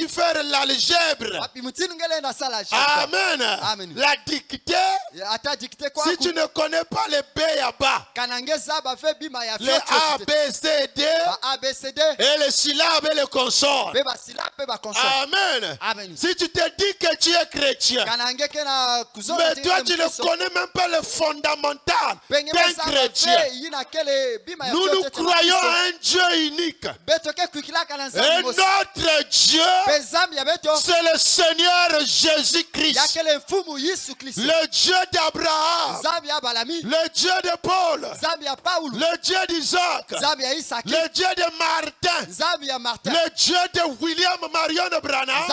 tu faire l'algèbre. Amen. Amen. La dictée. Si tu ne connais pas les B à bas, les A, B, C, D, et les syllabes et les consonnes. Amen. Amen. Si tu te dis que tu es chrétien, mais toi tu ne connais même pas le fondamental d'un chrétien. Nous croyons à un Dieu unique. Et notre Dieu, c'est le Seigneur Jésus-Christ. Le Dieu d'Abraham, le Dieu de Paul, le Dieu d'Isaac, le Dieu de Martin, le Dieu de William Marion Branham,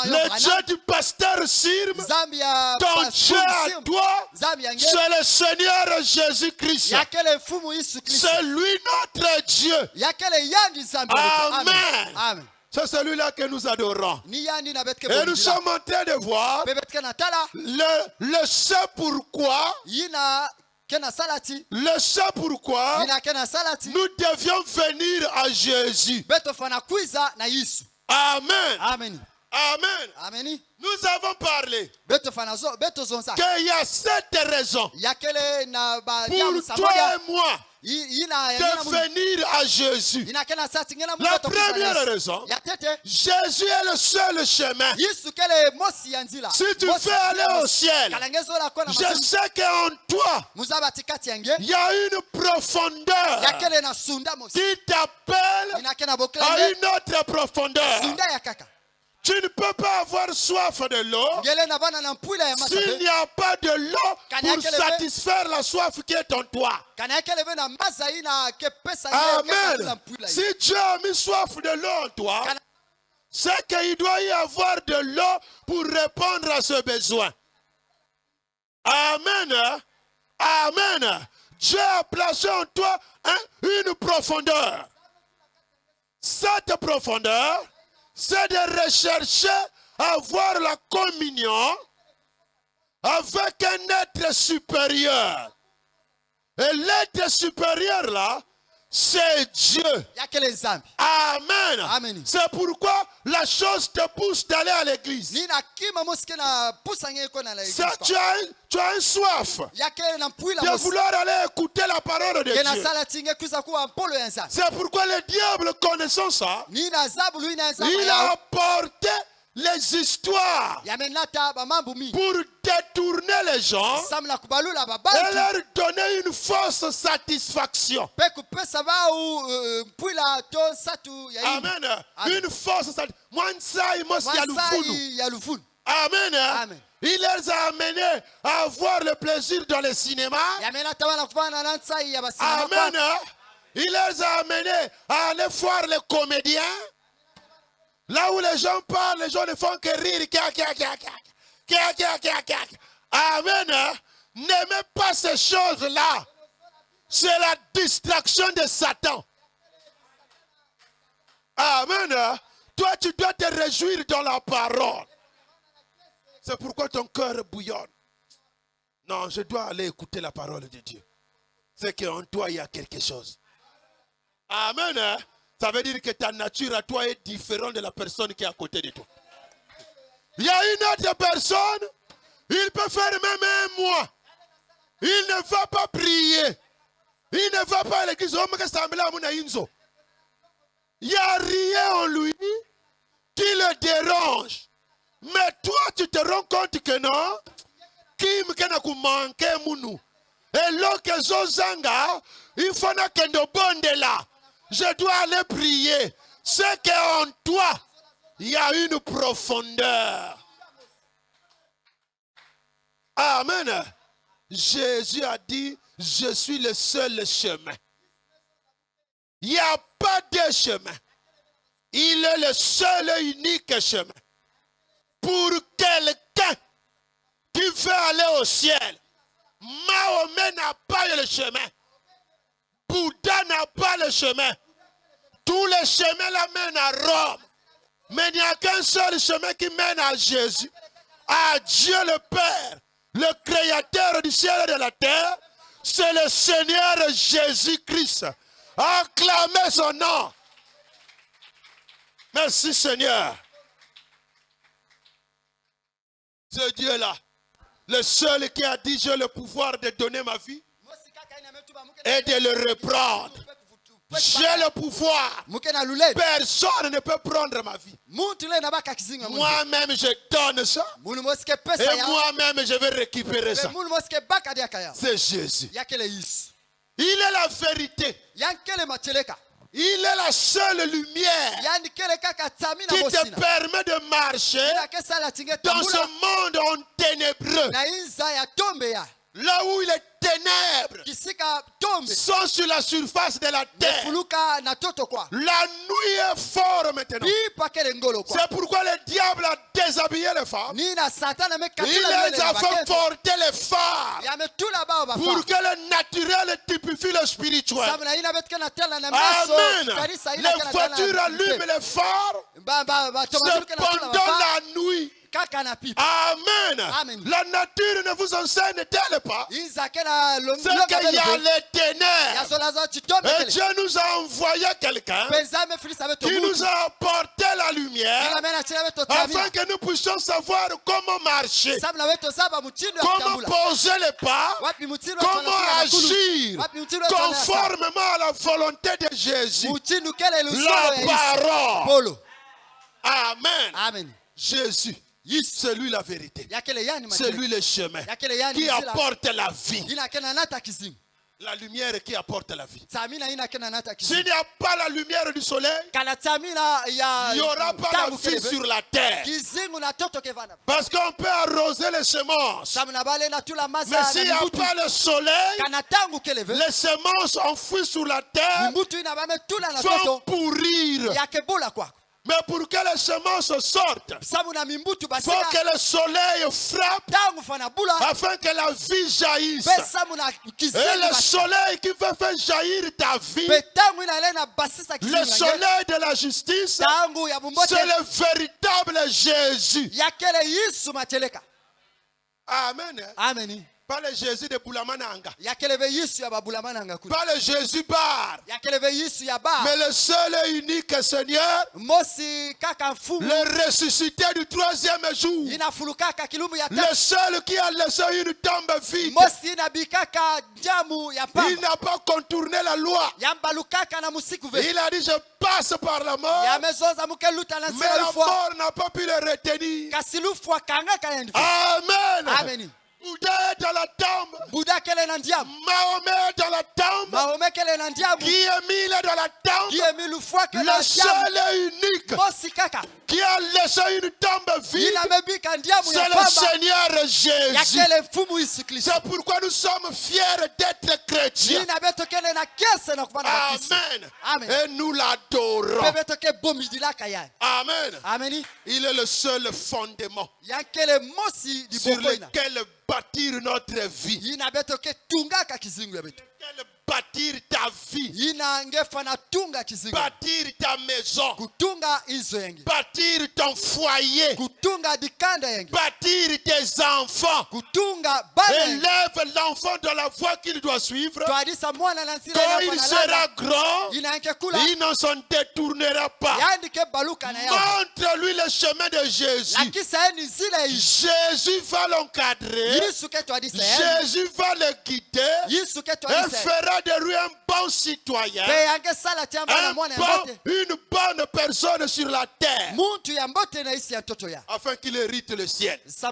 le Dieu du pasteur Sirm, ton Dieu à toi, c'est le Seigneur Jésus-Christ. C'est lui notre Dieu. Amen. Amen. C'est celui-là que nous adorons. Et nous sommes en train de voir le ce pourquoi. Le ce pourquoi nous devions venir à Jésus. Amen. Amen. Amen. Amen. Nous avons parlé qu'il y a 7 raisons pour toi et moi de venir à Jésus. La première raison, Jésus est le seul chemin. Si tu veux aller au ciel, je sais qu'en toi, il y a une profondeur qui t'appelle à une autre profondeur. Tu ne peux pas avoir soif de l'eau s'il n'y a pas de l'eau pour satisfaire la soif qui est en toi. Amen. Si Dieu a mis soif de l'eau en toi, c'est qu'il doit y avoir de l'eau pour répondre à ce besoin. Amen. Amen. Dieu a placé en toi une profondeur. Cette profondeur, c'est de rechercher à avoir la communion avec un être supérieur. Et l'être supérieur là, c'est Dieu. Amen. Amen. C'est pourquoi la chose te pousse d'aller à l'église. Ça, tu as une soif de vouloir aller écouter la parole de Dieu. C'est pourquoi le diable, connaissant ça, il a apporté les histoires pour détourner les gens et leur donner une fausse satisfaction. Amen. Une fausse satisfaction. Amen. Amen. Il les a amenés à avoir le plaisir dans le cinéma. Amen. Il les a amenés à aller voir les comédiens. Là où les gens parlent, les gens ne font que rire. Amen. N'aimez pas ces choses-là. C'est la distraction de Satan. Amen. Toi, tu dois te réjouir dans la parole. C'est pourquoi ton cœur bouillonne. Non, je dois aller écouter la parole de Dieu. C'est qu'en toi, il y a quelque chose. Amen. Ça veut dire que ta nature à toi est différente de la personne qui est à côté de toi. Il y a une autre personne, il peut faire même un mois. Il ne va pas prier. Il ne va pas à l'église. Il n'y a rien en lui qui le dérange. Mais toi, tu te rends compte que non. Et l'autre zozanga, il faut que là. Je dois aller prier. C'est qu'en toi, il y a une profondeur. Amen. Jésus a dit, je suis le seul chemin. Il n'y a pas de chemin. Il est le seul et unique chemin. Pour quelqu'un qui veut aller au ciel, Mahomet n'a pas le chemin. Bouddha n'a pas le chemin. Tous les chemins la mènent à Rome. Mais il n'y a qu'un seul chemin qui mène à Jésus. À Dieu le Père, le Créateur du ciel et de la terre. C'est le Seigneur Jésus-Christ. Acclamez son nom. Merci Seigneur. Ce Dieu-là, le seul qui a dit j'ai le pouvoir de donner ma vie et de le reprendre. J'ai le pouvoir. Personne ne peut prendre ma vie. Moi-même je donne ça. Et moi-même je vais récupérer ça. C'est Jésus. Il est la vérité. Il est la seule lumière qui te permet de marcher dans ce monde en ténébreux. Là où les ténèbres sont sur la surface de la terre. La nuit est forte maintenant. C'est pourquoi le diable a déshabillé les femmes. Il les a fait porter les phares pour que le naturel typifie le spirituel. Amen. Les voitures allument les phares. C'est pendant la nuit. Amen. La nature ne vous enseigne-t-elle pas? C'est qu'il y a les ténèbres. Et Dieu nous a envoyé quelqu'un qui nous a apporté la lumière afin que nous puissions savoir comment marcher, comment poser les pas, comment agir conformément à la volonté de Jésus. La parole. Amen. Jésus. C'est lui la vérité. C'est lui le chemin qui apporte la vie. La lumière qui apporte la vie. S'il n'y a pas la lumière du soleil, il n'y aura pas la vie sur la terre. Parce qu'on peut arroser les semences. Mais s'il n'y a pas le soleil, les semences enfouies sur la terre vont pourrir. Mais pour que les semences sortent, il faut que le soleil frappe afin que la vie jaillisse. Et le soleil qui veut faire jaillir ta vie, le soleil de la justice, c'est le véritable Jésus. Amen. Pas le Jésus de Boulamananga. Pas le Jésus bar. Mais le seul et unique Seigneur, le ressuscité du troisième jour. Le seul qui a laissé une tombe vide. Il n'a pas contourné la loi. Il a dit je passe par la mort. Mais la mort n'a pas pu le retenir. Amen. Bouddha est dans la tombe. Mahomet est dans la tombe. Qui est mis dans la tombe? Le seul et unique qui a laissé une tombe vide, c'est le Seigneur Jésus. C'est pourquoi nous sommes fiers d'être chrétiens. Amen. Et nous l'adorons. Amen. Il est le seul fondement sur lequel bâtir notre vie. Bâtir ta vie, bâtir ta maison, bâtir ton foyer, bâtir tes enfants. Élève l'enfant dans la voie qu'il doit suivre. Quand il sera grand, il ne s'en détournera pas. Montre-lui le chemin de Jésus. Jésus va l'encadrer. Jésus va le guider. Et fera de lui un bon citoyen, une bonne personne sur la terre, afin qu'il hérite le ciel. Jésus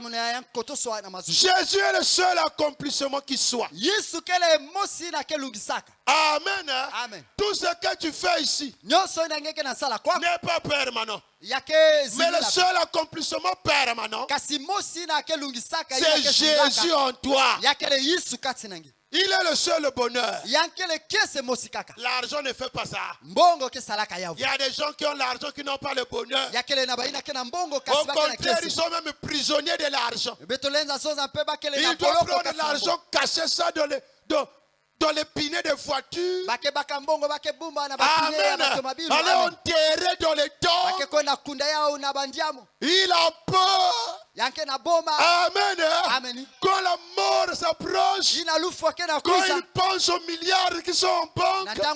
est le seul accomplissement qui soit. Amen. Tout ce que tu fais ici n'est pas permanent. Mais le seul accomplissement permanent, c'est Jésus en toi. Il est le seul bonheur. L'argent ne fait pas ça. Il y a des gens qui ont l'argent qui n'ont pas le bonheur. Au contraire, ils sont même prisonniers de l'argent. Ils doivent prendre l'argent, cacher ça dans les pinets de voitures. Amen. Aller enterrer dans les tombes. Il a peur Amen. Quand la mort s'approche, quand il pense aux milliards qui sont en banque, il a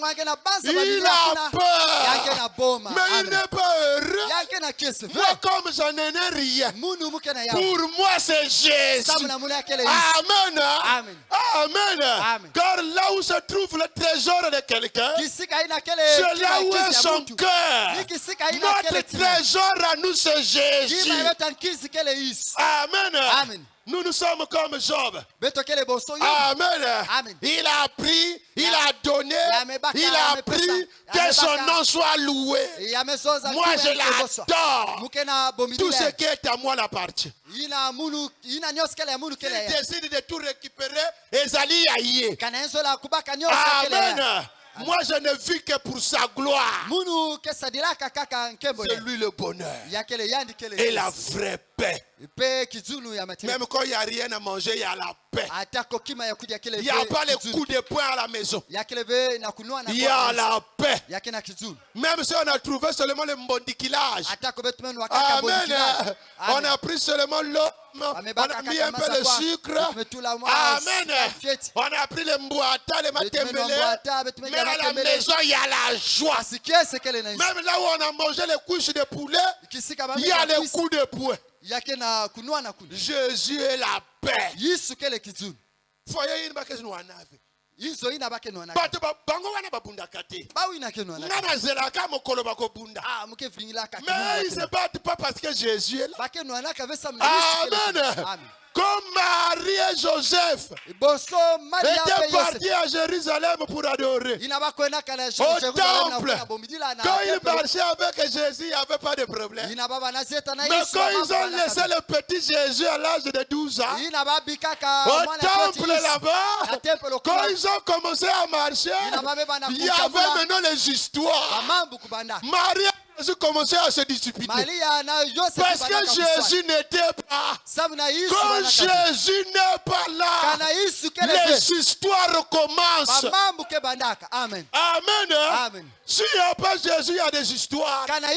peur. Mais il n'est pas heureux. Moi, comme j'en ai rien, pour moi c'est Jésus. Amen. Amen. Car là où se trouve le trésor de quelqu'un, c'est là où est son cœur. Notre trésor à nous c'est Jésus. Amen. Nous sommes comme Job. Amen. Il a pris, il a donné, il a pris, que son nom soit loué. Moi je l'adore. Tout ce qui est à moi l'appartient. Il décide de tout récupérer et Zali aïe. Amen. Moi je ne vis que pour sa gloire. C'est lui le bonheur et la vraie paix. Même quand il n'y a rien à manger, il y a la paix. Il n'y a pas les coups de poing à la maison. Il y a la paix. Même si on a trouvé seulement le mbondikilage. Amen. On a pris seulement l'eau. On a mis un peu de sucre. Amen. On a pris le mboata, le matembele. Mais à la maison, il y a la joie. Même là où on a mangé les couches de poulet, il y a les coups de poing. Jésus est la paix. Foyer Izo ina bake no anaka. But bango wana babunda kate. Ba wina ke no anaka. Ngana zelaka mokolo bako bunda. Ah muke vingila ka. Mais il se bat pas parce que Jésus est là. Bake no anaka ve samna. Amen. Amen. Comme Marie et Joseph étaient partis à Jérusalem pour adorer. Au temple, quand ils marchaient avec Jésus, il n'y avait pas de problème. Mais quand ils ont laissé le petit Jésus à l'âge de 12 ans, au temple là-bas, quand ils ont commencé à marcher, il y avait maintenant les histoires. Marie Jésus commençait à se disputer. Parce que Jésus n'était pas. Quand Jésus n'est pas là, les histoires recommencent. Amen. Amen. S'il n'y a pas Jésus, il y a des histoires. À la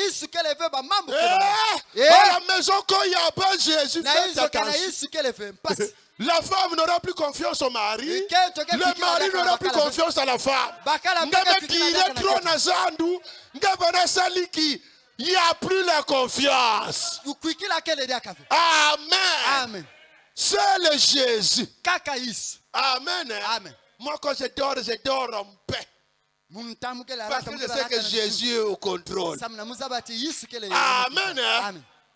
maison, quand il n'y a pas Jésus, faites attention. La femme n'aura plus confiance au mari. Le mari n'aura plus confiance à la femme. Il n'y a plus la confiance. Amen. C'est le Jésus. Amen. Moi, quand je dors en paix. Parce que je sais que Jésus est au contrôle. Amen.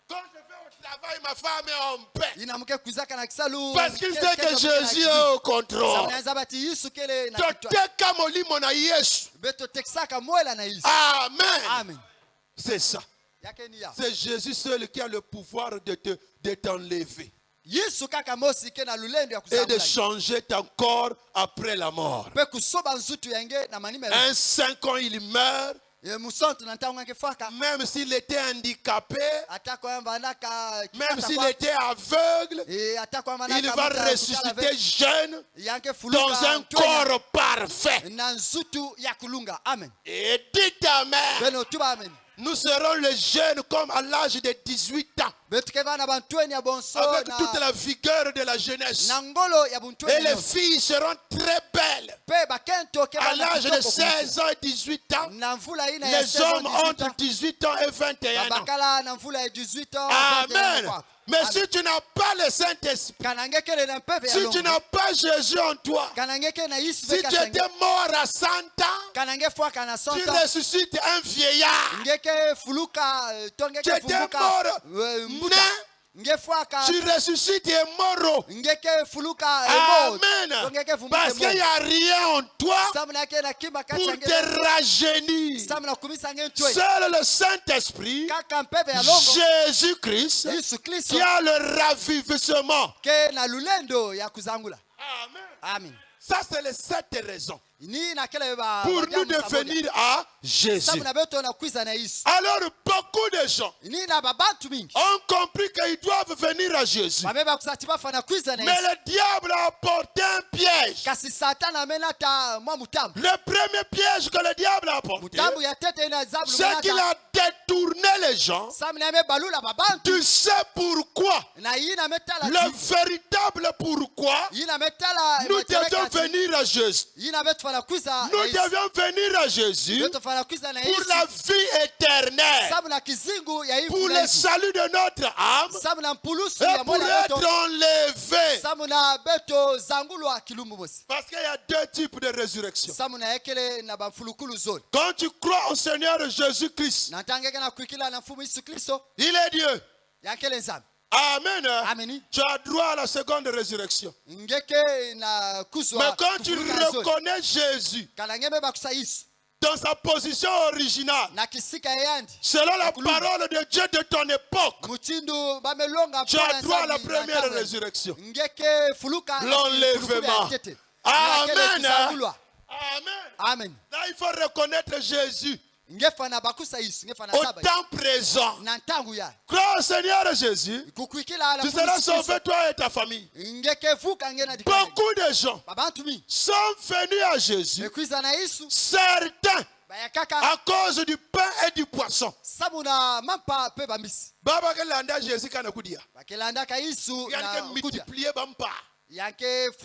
Quand je vais au travail, ma femme est en paix. Parce qu'il sait que Jésus est au contrôle. Amen. C'est ça. C'est Jésus seul qui a le pouvoir de t'enlever. Et de changer ton corps après la mort. Un 5 ans, il meurt. Même s'il était handicapé, même s'il était aveugle, il va ressusciter jeune dans un corps parfait. Et dites Amen. Nous serons les jeunes comme à l'âge de 18 ans. Avec toute la vigueur de la jeunesse. Et les filles seront très belles. À l'âge de 16 ans et 18 ans. Les hommes entre 18 ans et 21 ans. Amen. Mais si tu n'as pas le Saint-Esprit, si tu n'as pas Jésus en toi, si tu étais mort à 100 ans, tu ressuscites un vieillard. Tu étais mort tu ressuscites et mort. Amen. Parce qu'il n'y a rien en toi pour te rajeunir. Seul le Saint-Esprit, Jésus-Christ, qui a le ravivissement. Amen. Ça, c'est les 7 raisons. pour nous devenir à Jésus. Alors beaucoup de gens ont compris qu'ils doivent venir à Jésus. Mais le diable a apporté un piège. Le premier piège que le diable a apporté, c'est qu'il a détourné les gens. Tu sais pourquoi? Le véritable pourquoi nous devions venir à Jésus. Nous devions venir à Jésus pour la vie éternelle, pour le salut de notre âme et pour être enlevé. Parce qu'il y a deux types de résurrection. Quand tu crois au Seigneur Jésus-Christ, il est Dieu. Amen. Tu as droit à la seconde résurrection. Mais quand tu reconnais Jésus dans sa position originale, selon la parole de Dieu de ton époque, tu as droit à la première résurrection. L'enlèvement. Amen. Amen. Là, il faut reconnaître Jésus au temps présent. Crois au Seigneur Jésus, tu seras sauvé toi et ta famille. Beaucoup de gens sont venus à Jésus, certains à cause du pain et du poisson.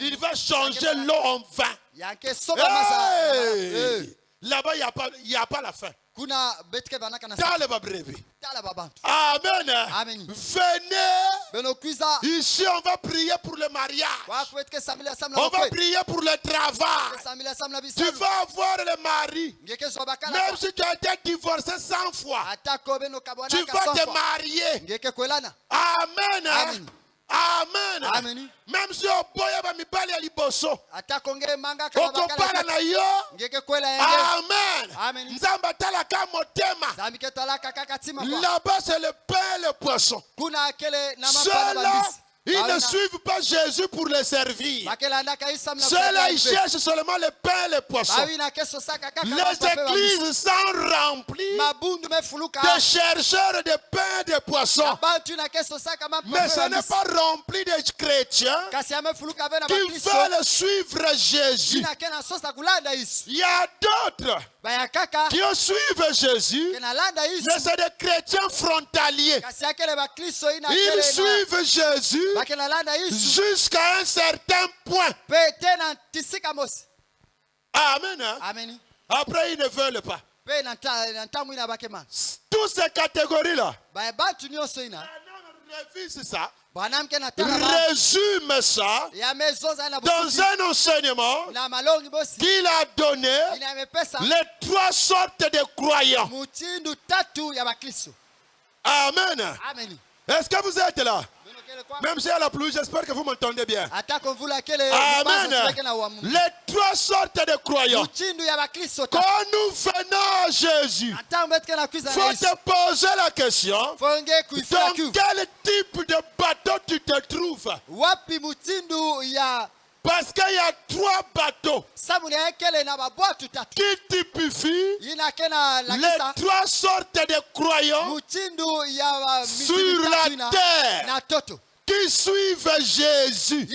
Il va changer l'eau en vin. Hey! Là-bas, il n'y a pas la fin. Amen. Venez. Ici, on va prier pour le mariage. On va prier pour le travail. Tu vas avoir le mari. Même si tu as été divorcé 100 fois, tu vas te marier. Amen. Amen. Même si on boya ba mibali ya liboso, okopala na yo. Amen. Nzamba talaka motema. Là-bas c'est le pain et le poisson. Ceux-là, ils ne suivent pas Jésus pour le servir. Ceux-là, ils cherchent seulement le pain et le poisson. Les églises sont remplies de chercheurs de pain et de poissons. Mais ce n'est pas rempli de chrétiens qui veulent suivre Jésus. Il y a d'autres qui suivent Jésus, mais c'est des chrétiens frontaliers. Ils suivent Jésus jusqu'à un certain point. Amen. Après, ils ne veulent pas. Toutes ces catégories-là, révise ça, résume ça dans un enseignement qu'il a donné les trois sortes de croyants. Amen. Est-ce que vous êtes là? Même si à la pluie, j'espère que vous m'entendez bien. Amen. Les trois sortes de croyants. Quand nous venons à Jésus, il faut te poser la question, dans quel type de bateau tu te trouves? Parce qu'il y a trois bateaux qui typifient les trois sortes de croyants sur la terre qui suivent Jésus.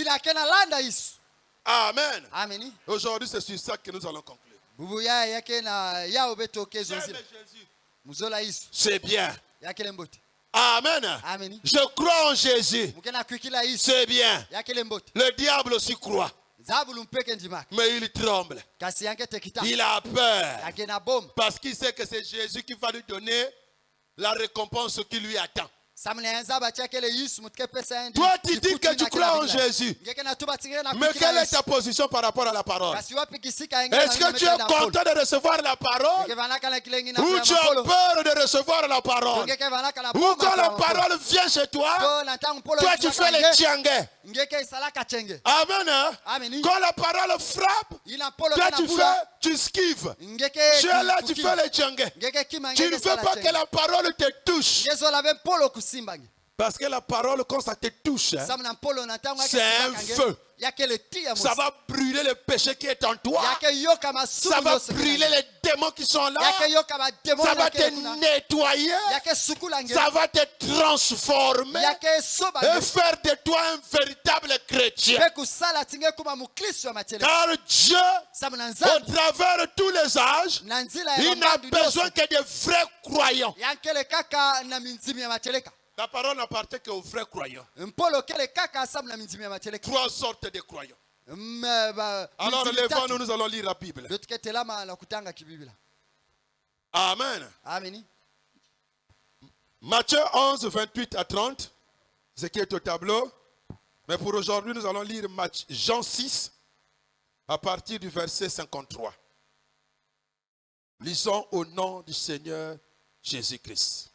Amen. Aujourd'hui, c'est sur ça que nous allons conclure. C'est bien. Amen. Je crois en Jésus. C'est bien. Le diable aussi croit. Mais il tremble. Il a peur. Parce qu'il sait que c'est Jésus qui va lui donner la récompense qui lui attend. Toi, tu dis que tu crois en Jésus. Mais quelle est ta position par rapport à la parole? Est-ce que tu es content de recevoir la parole? Ou tu as peur de recevoir la parole? Ou quand la parole vient chez toi, toi tu fais les tiangues. Amen. Quand la parole frappe, toi tu esquives. Tu es là, tu fais les tiangues. Tu ne veux pas que la parole te touche. Parce que la parole, quand ça te touche, c'est un feu. Ça va brûler le péché qui est en toi. Ça va brûler les démons qui sont là. Ça va te nettoyer. Ça va te transformer et faire de toi un véritable chrétien. Car Dieu, au travers de tous les âges, il n'a besoin que de vrais croyants. La parole n'appartient qu'aux vrais croyants. Trois sortes de croyants. Alors, levons-nous, nous allons lire la Bible. Amen. Matthieu 11, 28 à 30, ce qui est au tableau. Mais pour aujourd'hui, nous allons lire Jean 6, à partir du verset 53. Lisons au nom du Seigneur Jésus-Christ.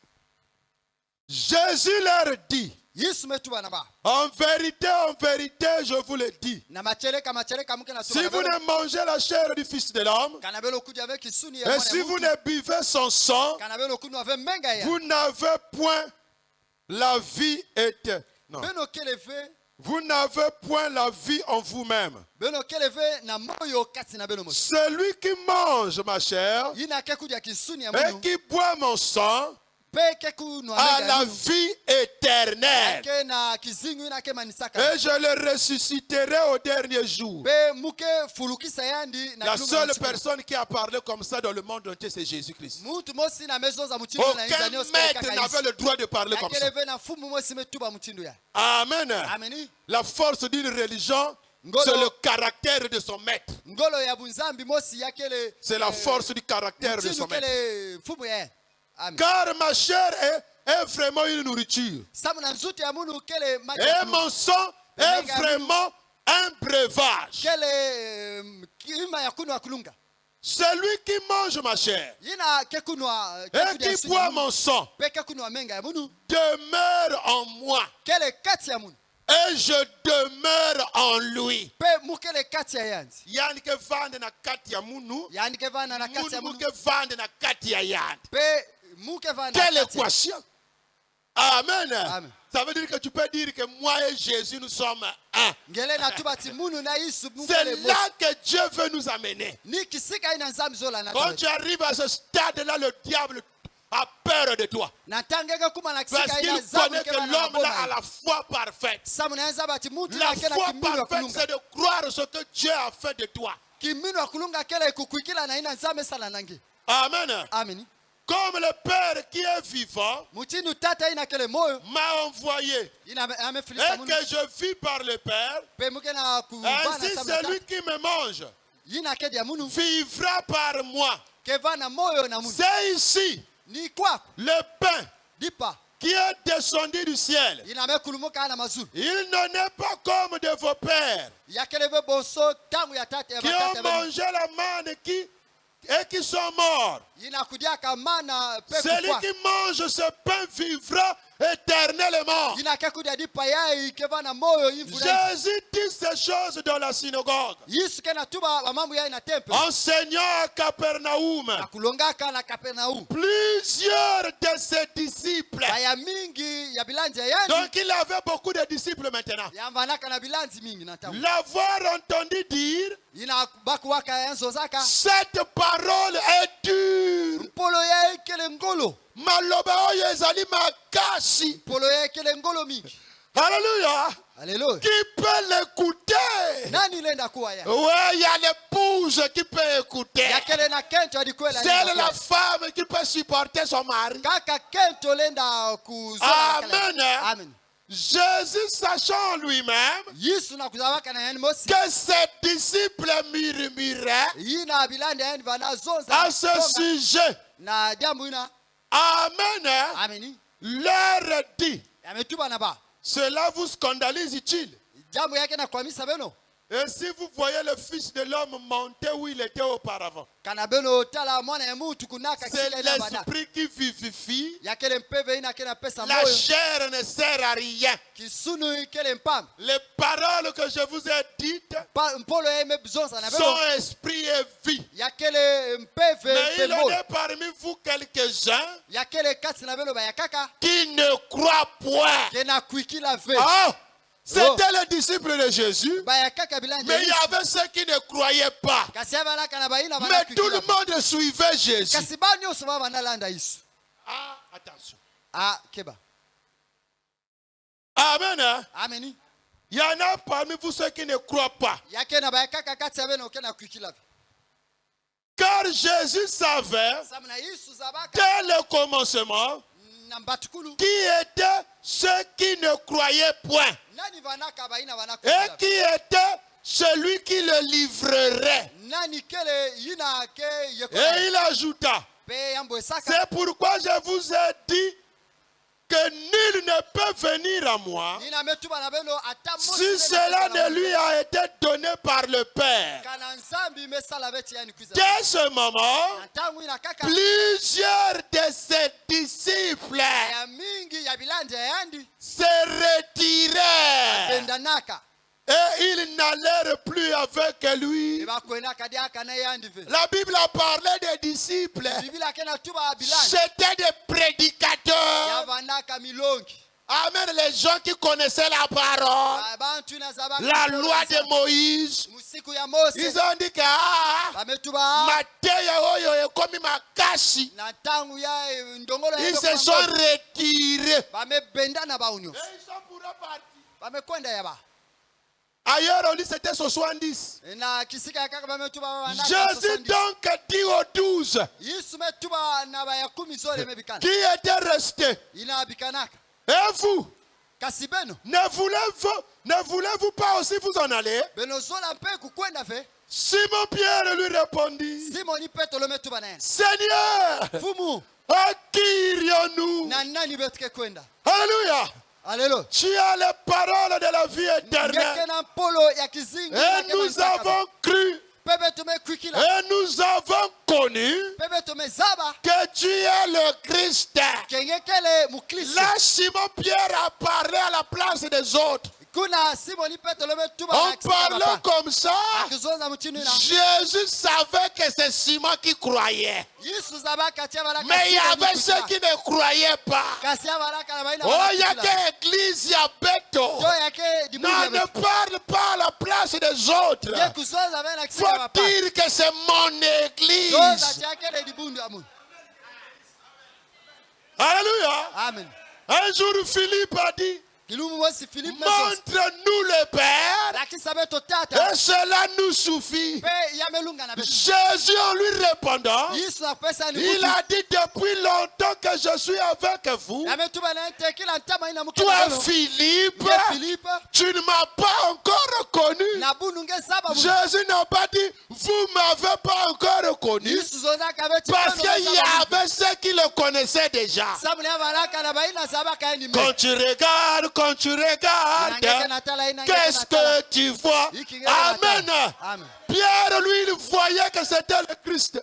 Jésus leur dit, en vérité, je vous le dis, si vous ne mangez la chair du Fils de l'homme, et si vous ne buvez son sang, vous n'avez point la vie éternelle. Vous n'avez point la vie en vous-même. Celui qui mange ma chair et qui boit mon sang à la vie éternelle. Et je le ressusciterai au dernier jour. La seule personne qui a parlé comme ça dans le monde entier, c'est Jésus-Christ. Aucun maître n'avait le droit de parler comme ça. Amen. La force d'une religion, c'est le caractère de son maître. C'est la force du caractère de son maître. Car ma chair est vraiment une nourriture. Et mon sang est vraiment un breuvage. Celui qui mange ma chair et qui boit mon sang demeure en moi. Et je demeure en lui. Quelle équation? Amen. Amen. Ça veut dire que tu peux dire que moi et Jésus, nous sommes un. C'est là que Dieu veut nous amener. Quand tu arrives à ce stade-là, le diable a peur de toi. Parce qu'il connaît que l'homme a la foi parfaite. La foi parfaite, c'est de croire ce que Dieu a fait de toi. Amen. Amen. Comme le Père qui est vivant m'a envoyé et que je vis par le Père, ainsi celui qui me mange vivra par moi. C'est ici le pain qui est descendu du ciel. Il n'en est pas comme de vos pères qui ont mangé la manne et qui sont morts. Celui qui mange ce pain vivra éternellement. Jésus dit ces choses dans la synagogue, enseignant à Capernaum. Plusieurs de ses disciples. Donc il avait beaucoup de disciples maintenant. L'avoir entendu dire, cette parole est dure. Maloba oyo ezali makasi. Alléluia. Alléluia. Qui peut l'écouter? Oui, il y a l'épouse qui peut écouter. C'est la femme qui peut supporter son mari. Amen. Amen. Jésus, sachant lui-même que ses disciples murmuraient à ce sujet, Amen, leur dit, cela vous scandalise-t-il? Et si vous voyez le Fils de l'homme monter où il était auparavant, c'est l'esprit qui vivifie. La chair ne sert à rien. Les paroles que je vous ai dites sont esprit et vie. Mais il en est parmi vous quelques-uns qui ne croient point. Oh! C'était les disciples de Jésus, mais il y avait ceux qui ne croyaient pas. Mais tout le monde suivait Jésus. Ah, attention. Amen. Amen. Il y en a parmi vous ceux qui ne croient pas. Car Jésus savait dès le commencement qui étaient ceux qui ne croyaient point et qui était celui qui le livrerait. Et il ajouta, c'est pourquoi je vous ai dit que nul ne peut venir à moi si cela ne lui a été donné par le Père. Dès ce moment, plusieurs de ses disciples se retirèrent et ils n'allèrent plus avec lui. La Bible a parlé des disciples. C'étaient des prédicateurs. Amen. Les gens qui connaissaient la parole, la loi de Moïse, ils ont dit que ils se sont retirés. Et ils sont pour repartir. Ailleurs, on dit que c'était 70. Jésus donc dit aux 12 qui étaient restés. Et vous, ne voulez-vous pas aussi vous en aller? Simon Pierre lui répondit, Seigneur, à qui irions-nous? Alléluia. Alléluia. Tu as les paroles de la vie éternelle. Et nous avons cru. Et nous avons connu que tu es le Christ. Là, Simon Pierre a parlé à la place des autres. En parlant comme ça, Jésus savait que c'est Simon qui croyait. Mais il y avait ceux qui ne croyaient pas. Oh, il y a que l'église, il y a Beto. Non, ne parle pas à la place des autres. Il faut dire que c'est mon église. Alléluia. Amen. Un jour, Philippe a dit, montre-nous le Père et cela nous suffit. Jésus en lui répondant, il a dit depuis longtemps que je suis avec vous. Toi Philippe, tu ne m'as pas encore reconnu. Jésus n'a pas dit vous ne m'avez pas encore reconnu, parce qu'il y avait ceux qui le connaissaient déjà. Quand tu regardes, qu'est-ce que tu vois? Amen. Pierre, lui, il voyait que c'était le Christ.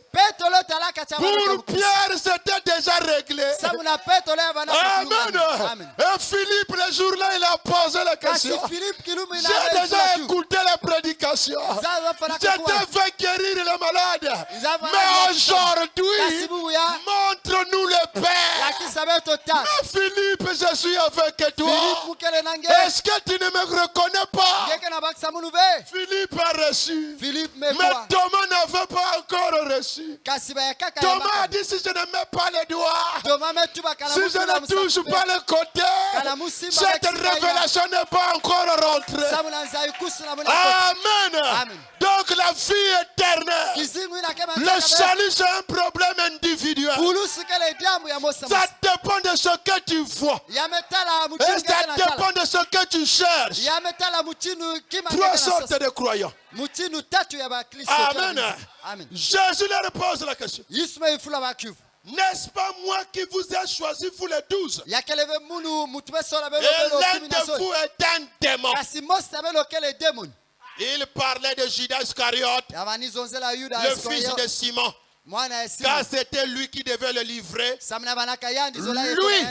Pour Pierre, c'était déjà réglé. Amen. Et Philippe, le jour-là, il a posé la question. J'ai déjà écouté les prédications. J'ai déjà fait guérir les malades. Mais aujourd'hui, montre-nous le Père. Mais Philippe, je suis avec toi. Est-ce que tu ne me reconnais pas? Philippe a reçu. Mais Thomas n'avait pas encore reçu. Thomas a dit si je ne mets pas les doigts, si je ne touche pas le côté, cette révélation n'est pas encore rentrée. Amen. Donc la vie éternelle, le salut c'est un problème individuel. Ça dépend de ce que tu vois. Et ça dépend de ce que tu cherches. Trois sortes de croyants. Amen. Jésus leur pose la question. N'est-ce pas moi qui vous ai choisi, vous les 12? Et l'un de vous est un démon. Il parlait de Judas Iscariote, le fils de Simon. Car c'était lui qui devait le livrer. Lui,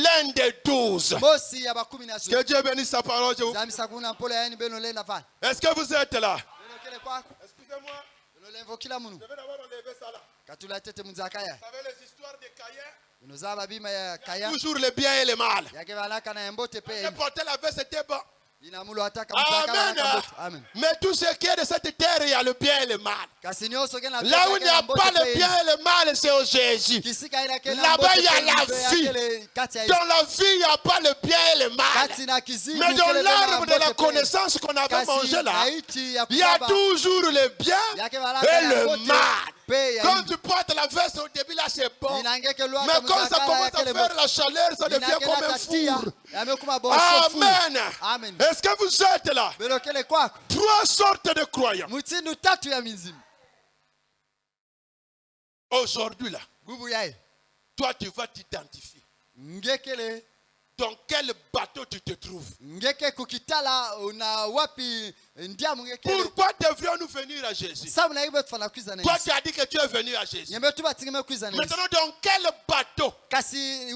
l'un des 12. Que Dieu bénisse sa parole. Est-ce que vous êtes là? Excusez-moi. Je vais d'abord enlever ça là. Vous savez les histoires de Caïn? Toujours le bien et le mal. Porter la veste, c'était bon. Amen. Mais tout ce qui est de cette terre, il y a le bien et le mal. Là où il n'y a pas le bien et le mal, c'est au Jésus. Là-bas, il y a la vie. Dans la vie, il n'y a pas le bien et le mal. Mais dans l'arbre de la connaissance qu'on avait mangé là, il y a toujours le bien et le mal. Quand tu portes la veste au début, là, c'est bon. Mais quand ça commence à faire la chaleur, ça devient comme un four. Amen. Est-ce que vous êtes là? 3 sortes de croyants. Aujourd'hui, là, toi, tu vas t'identifier. Dans quel bateau tu te trouves? Pourquoi devrions-nous venir à Jésus? Toi, tu as dit que tu es venu à Jésus. Maintenant, dans quel bateau? Il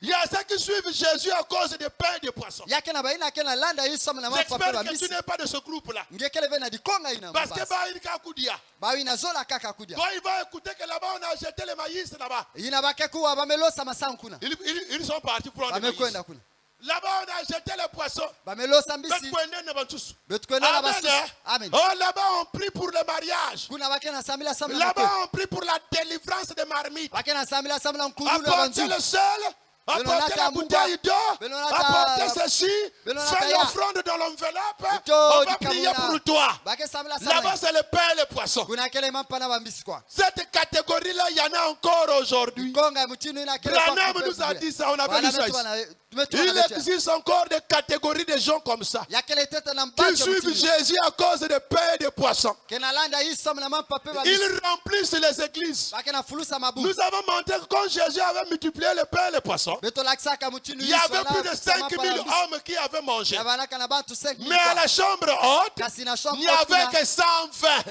y a ceux qui suivent Jésus à cause de pain et de poisson. J'espère que tu n'es pas de ce groupe-là. Parce que quand il va écouter que là-bas on a jeté le maïs là-bas, ils sont partis prendre le maïs. Là-bas on a jeté le poisson. Amen. Oh, là-bas on prie pour le mariage. Là-bas on prie pour la délivrance des marmites. Apportez le sel. Apportez la bouteille d'eau, apportez ceci, fais l'offrande dans l'enveloppe, on va prier pour toi. Là-bas c'est le pain et le poisson. Cette catégorie-là, il y en a encore aujourd'hui. Branham nous a dit ça, on avait lu ça ici. Il existe encore des catégories de gens comme ça qui suivent Jésus à cause de pain et de poisson. Ils remplissent les églises. Nous avons montré que quand Jésus avait multiplié le pain et le poisson, il y avait plus de 5000 hommes qui avaient mangé. Mais à la chambre haute, il n'y avait que 120.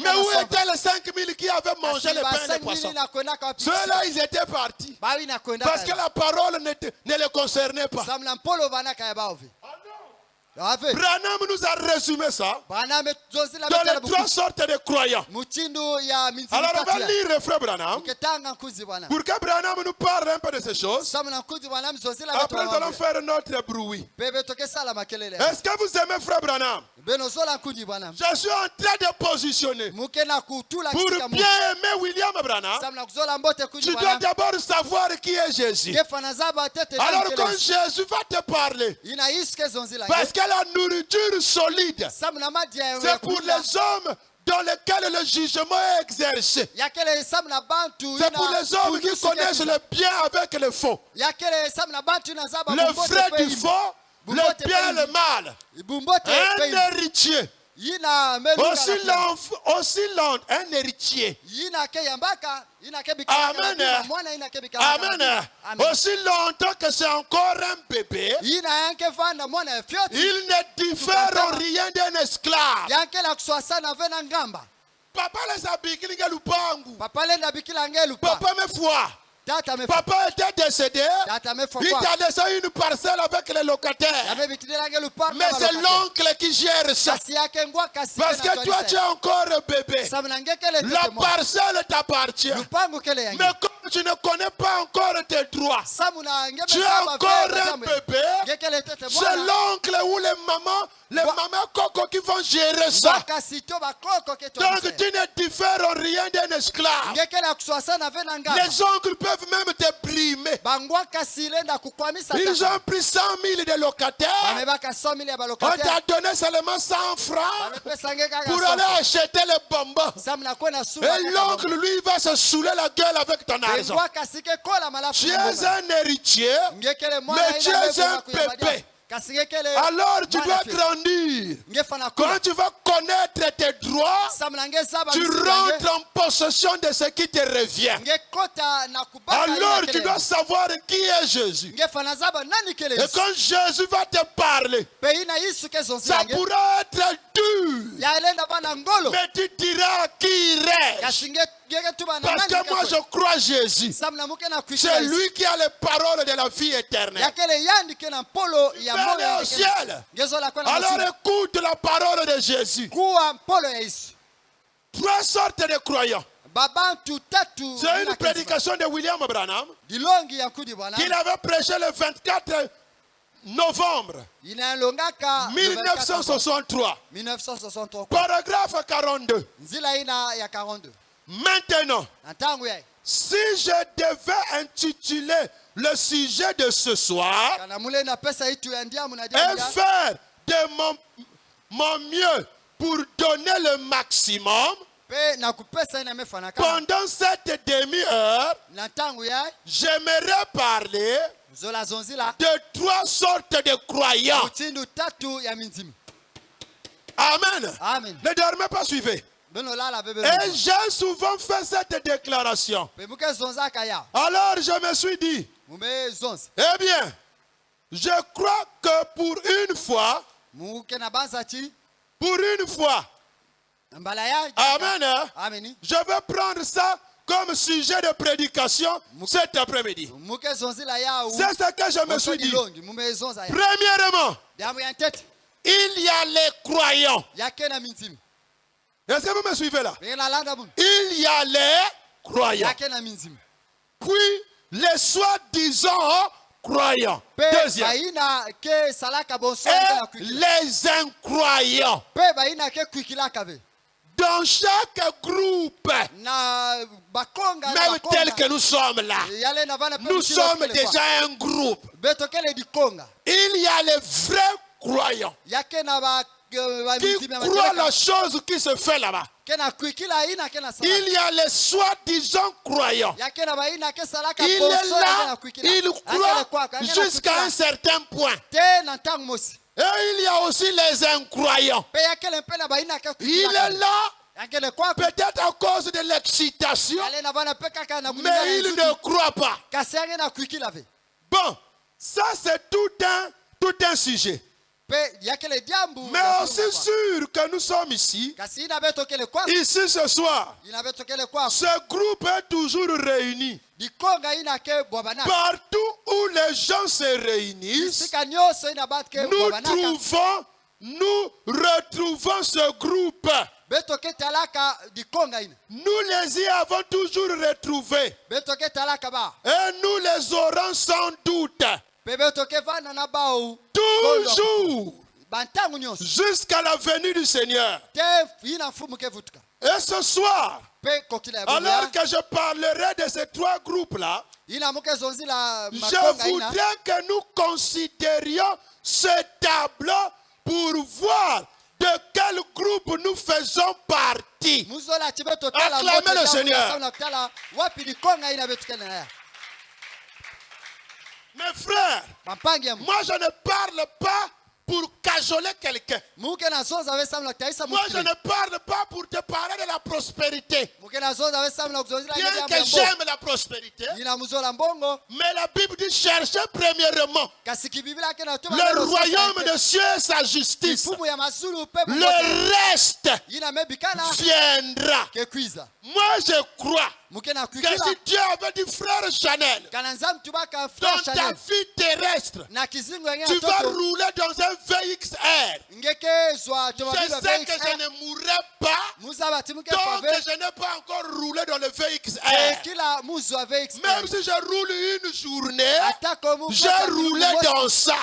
Mais où étaient les 5000 qui avaient mangé le pain et le poisson? Ceux-là, ils étaient partis. Parce que la parole ne les concernait pas. Branham nous a résumé ça dans les 3 sortes de croyants. Alors on va lire frère Branham pour que Branham nous parle un peu de ces choses. Après nous allons faire notre bruit. Est-ce que vous aimez frère Branham? Je suis en train de positionner. Pour bien aimer William Branham, tu dois d'abord savoir qui est Jésus. Alors quand Jésus va te parler, parce que la nourriture solide, c'est pour les hommes dans lesquels le jugement est exercé. C'est pour les hommes qui connaissent le bien avec le faux. Le vrai du faux, le bien et le mal. Un héritier. Aussi long, un héritier. Amen. Aussi longtemps que c'est encore un bébé, il ne diffère en rien d'un esclave. Papa les abikila lupangu. Papa me foi. Papa était décédé. Il t'a laissé une parcelle avec les locataires. Mais c'est l'oncle qui gère ça. Parce que toi tu es encore bébé. La parcelle t'appartient. Mais comme tu ne connais pas encore tes droits, tu es encore un bébé. C'est l'oncle ou les mamans coco qui vont gérer ça. Donc tu ne diffères en rien d'un esclave. Les oncles peuvent même te brimer. Ils ont pris 100 000 de locataires. On t'a donné seulement 100 francs pour aller acheter les bonbons. Et l'oncle, lui, va se saouler la gueule avec ton argent. Tu es un héritier, mais tu es un bébé. Alors tu dois grandir. Quand tu vas connaître tes droits, tu rentres en possession de ce qui te revient. Alors tu dois savoir qui est Jésus. Et quand Jésus va te parler, ça pourra être dur, mais tu diras qui il est. Parce que moi je crois Jésus. C'est lui qui a les paroles de la vie éternelle. Au ciel. Alors écoute la parole de Jésus. 3 sortes de croyants. C'est une prédication de William Branham qu'il avait prêché le 24 novembre 1963. Paragraphe 42. Maintenant, si je devais intituler le sujet de ce soir et faire de mon mieux pour donner le maximum, pendant cette demi-heure, j'aimerais parler de 3 sortes de croyants. Amen. Ne dormez pas, suivez. Et j'ai souvent fait cette déclaration. Alors je me suis dit, eh bien, je crois que pour une fois, amen, je vais prendre ça comme sujet de prédication cet après-midi. C'est ce que je me suis dit. Premièrement, il y a les croyants. Est-ce que vous me suivez là? Il y a les croyants. Puis les soi-disant croyants. Deuxième. Et les incroyants. Dans chaque groupe, même tel que nous sommes là, nous sommes déjà un groupe. Il y a les vrais croyants qui croient la chose qui se fait là-bas. Il y a les soi-disant croyants. Il est là, il croit jusqu'à un certain point. Et il y a aussi les incroyants. Il est là, peut-être à cause de l'excitation, mais il ne croit pas. Bon, ça c'est tout un sujet. Mais aussi sûr que nous sommes ici ce soir, ce groupe est toujours réuni. Partout où les gens se réunissent, nous retrouvons ce groupe. Nous les y avons toujours retrouvés. Et nous les aurons sans doute. Toujours. Jusqu'à la venue du Seigneur. Et ce soir, alors que je parlerai de ces 3 groupes-là, je voudrais que nous considérions ce tableau pour voir de quel groupe nous faisons partie. Acclamez le Seigneur. Mes frères, moi je ne parle pas pour cajoler quelqu'un. Moi je ne parle pas pour te parler de la prospérité. Bien que j'aime la prospérité, mais la Bible dit chercher premièrement le royaume de Dieu et sa justice. Le reste viendra. Moi je crois que si Dieu avait dit frère Chanel, dans ta vie terrestre, tu vas rouler dans un VXR. Je sais que je ne mourrai pas, donc je n'ai pas encore roulé dans le VXR. Même si je roule une journée, je roulais dans ça.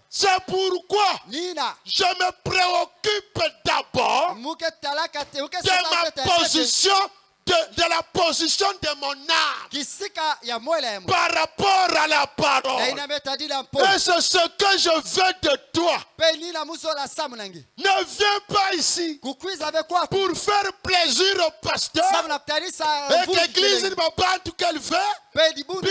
C'est pourquoi je me préoccupe d'abord de ma position de la position de mon âme par rapport à la parole. Et c'est ce que je veux de toi. Ne viens pas ici pour faire plaisir au pasteur et que l'église ne va pas tout qu'elle veut. Pour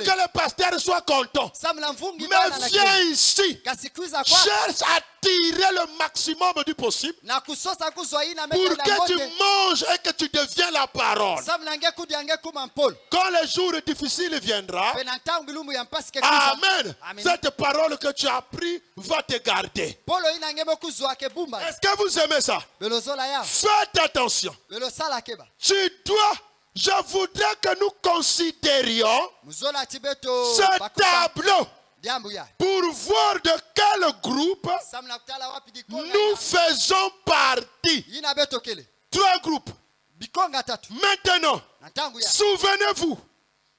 que le pasteur soit content. Mais viens ici. Cherche à tirer le maximum du possible pour que tu manges et que tu deviens la parole. Quand le jour difficile viendra, amen, cette parole que tu as appris va te garder. Est-ce que vous aimez ça? Faites attention. Je voudrais que nous considérions ce tableau pour voir de quel groupe nous faisons partie. 3 groupes. Maintenant, souvenez-vous,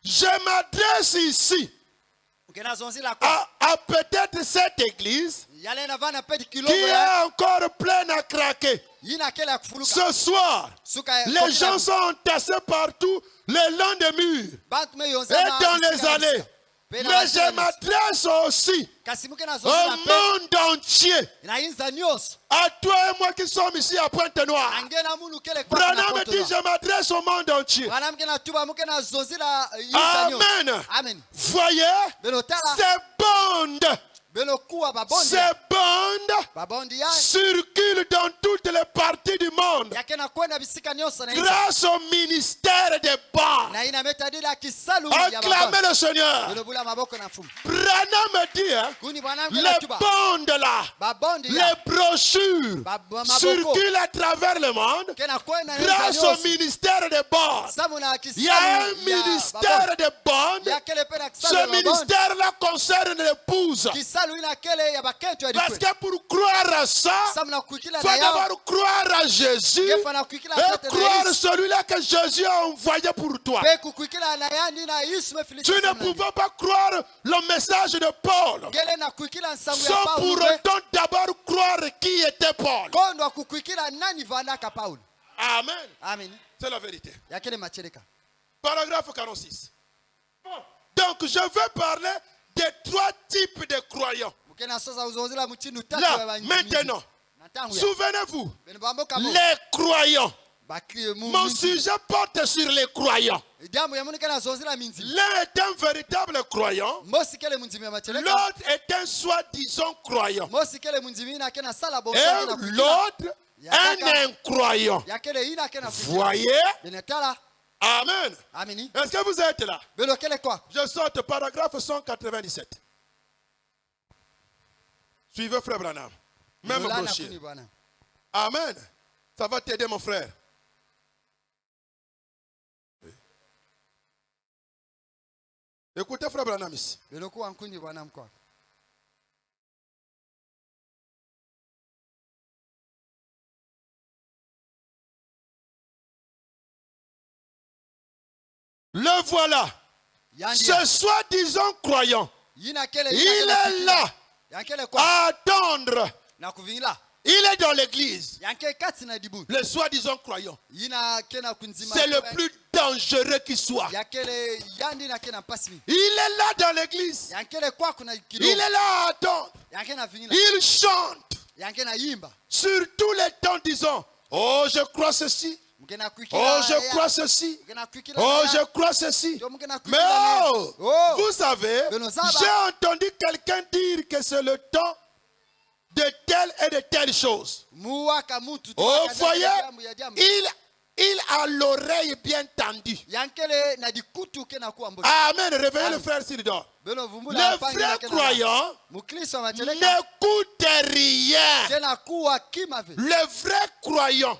je m'adresse ici à peut-être cette église qui est encore pleine à craquer. Ce soir, les gens sont entassés partout le long des murs et dans les allées. Mais je m'adresse aussi au monde entier. À toi et moi qui sommes ici à Pointe-Noire. Branham dit, je m'adresse au monde entier. Amen. Voyez, ces bandes circulent dans toutes les parties du monde grâce au ministère des bandes. Acclamez le Seigneur. Branham dit, les bandes là, les brochures circulent à travers le monde grâce au ministère des bandes. Il y a un ministère des bandes. Ce ministère là concerne l'épouse. Parce que pour croire à ça, il faut d'abord croire à Jésus et croire celui-là que Jésus a envoyé pour toi. Tu ne pouvais pas croire le message de Paul sans pour autant d'abord croire qui était Paul. Amen. C'est la vérité. Paragraphe 46. Donc je vais parler des 3 types de croyants. Là, maintenant, souvenez-vous, les croyants. Mon sujet porte sur les croyants. L'un est un véritable croyant, l'autre est un soi-disant croyant, et l'autre un incroyant. Voyez? Amen. Est-ce que vous êtes là? Je saute paragraphe 197. Suivez frère Branham. Même brochure. Amen. Ça va t'aider mon frère. Écoutez frère Branham ici. Le voilà. Ce soi-disant croyant, il est là à attendre. Il est dans l'église. Le soi-disant croyant, c'est le plus dangereux qui soit. Il est là dans l'église. Il est là à attendre. Il chante sur tous les temps disant, oh je crois ceci. Oh, je crois ceci. Oh, je crois ceci. Mais oh, vous savez, j'ai entendu quelqu'un dire que c'est le temps de telle et de telle chose. Oh, voyez, il a l'oreille bien tendue. Amen. Réveillez le frère Sidor. Le frère croyant n'écoute rien. Le vrai croyant,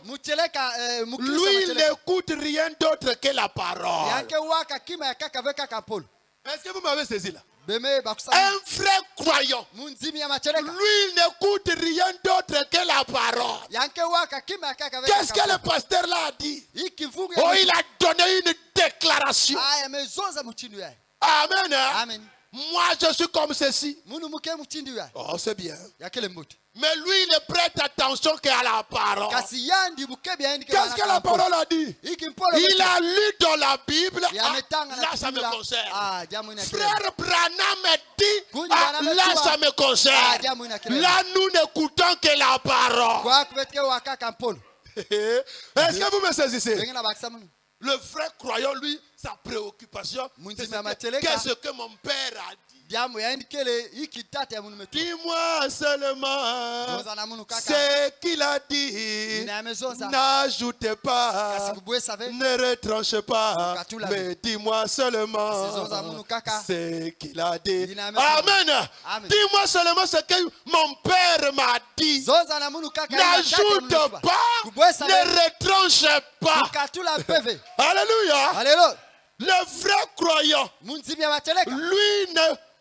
lui, il n'écoute rien d'autre que la parole. Est-ce que vous m'avez saisi là? Un vrai croyant, lui, il n'écoute rien d'autre que la parole. Qu'est-ce que le pasteur là a dit? Oh, il a donné une déclaration. Amen. Moi, je suis comme ceci. Oh, c'est bien. Mais lui, il ne prête attention qu'à la parole. Qu'est-ce que la parole a dit? Il a lu dans la Bible. Là, ça me concerne. Frère Branham dit, là, ça me concerne. Là, nous n'écoutons que la parole. Est-ce que vous me saisissez? Le vrai croyant, lui, sa préoccupation, c'est qu'est-ce que mon père a dit. Dis-moi seulement ce qu'il a dit. N'ajoutez pas, ne retranche pas, mais dis-moi seulement ce qu'il a dit. Amen. Dis-moi seulement ce que mon père m'a dit. N'ajoute pas, ne retranche pas. Alléluia. Le vrai croyant, lui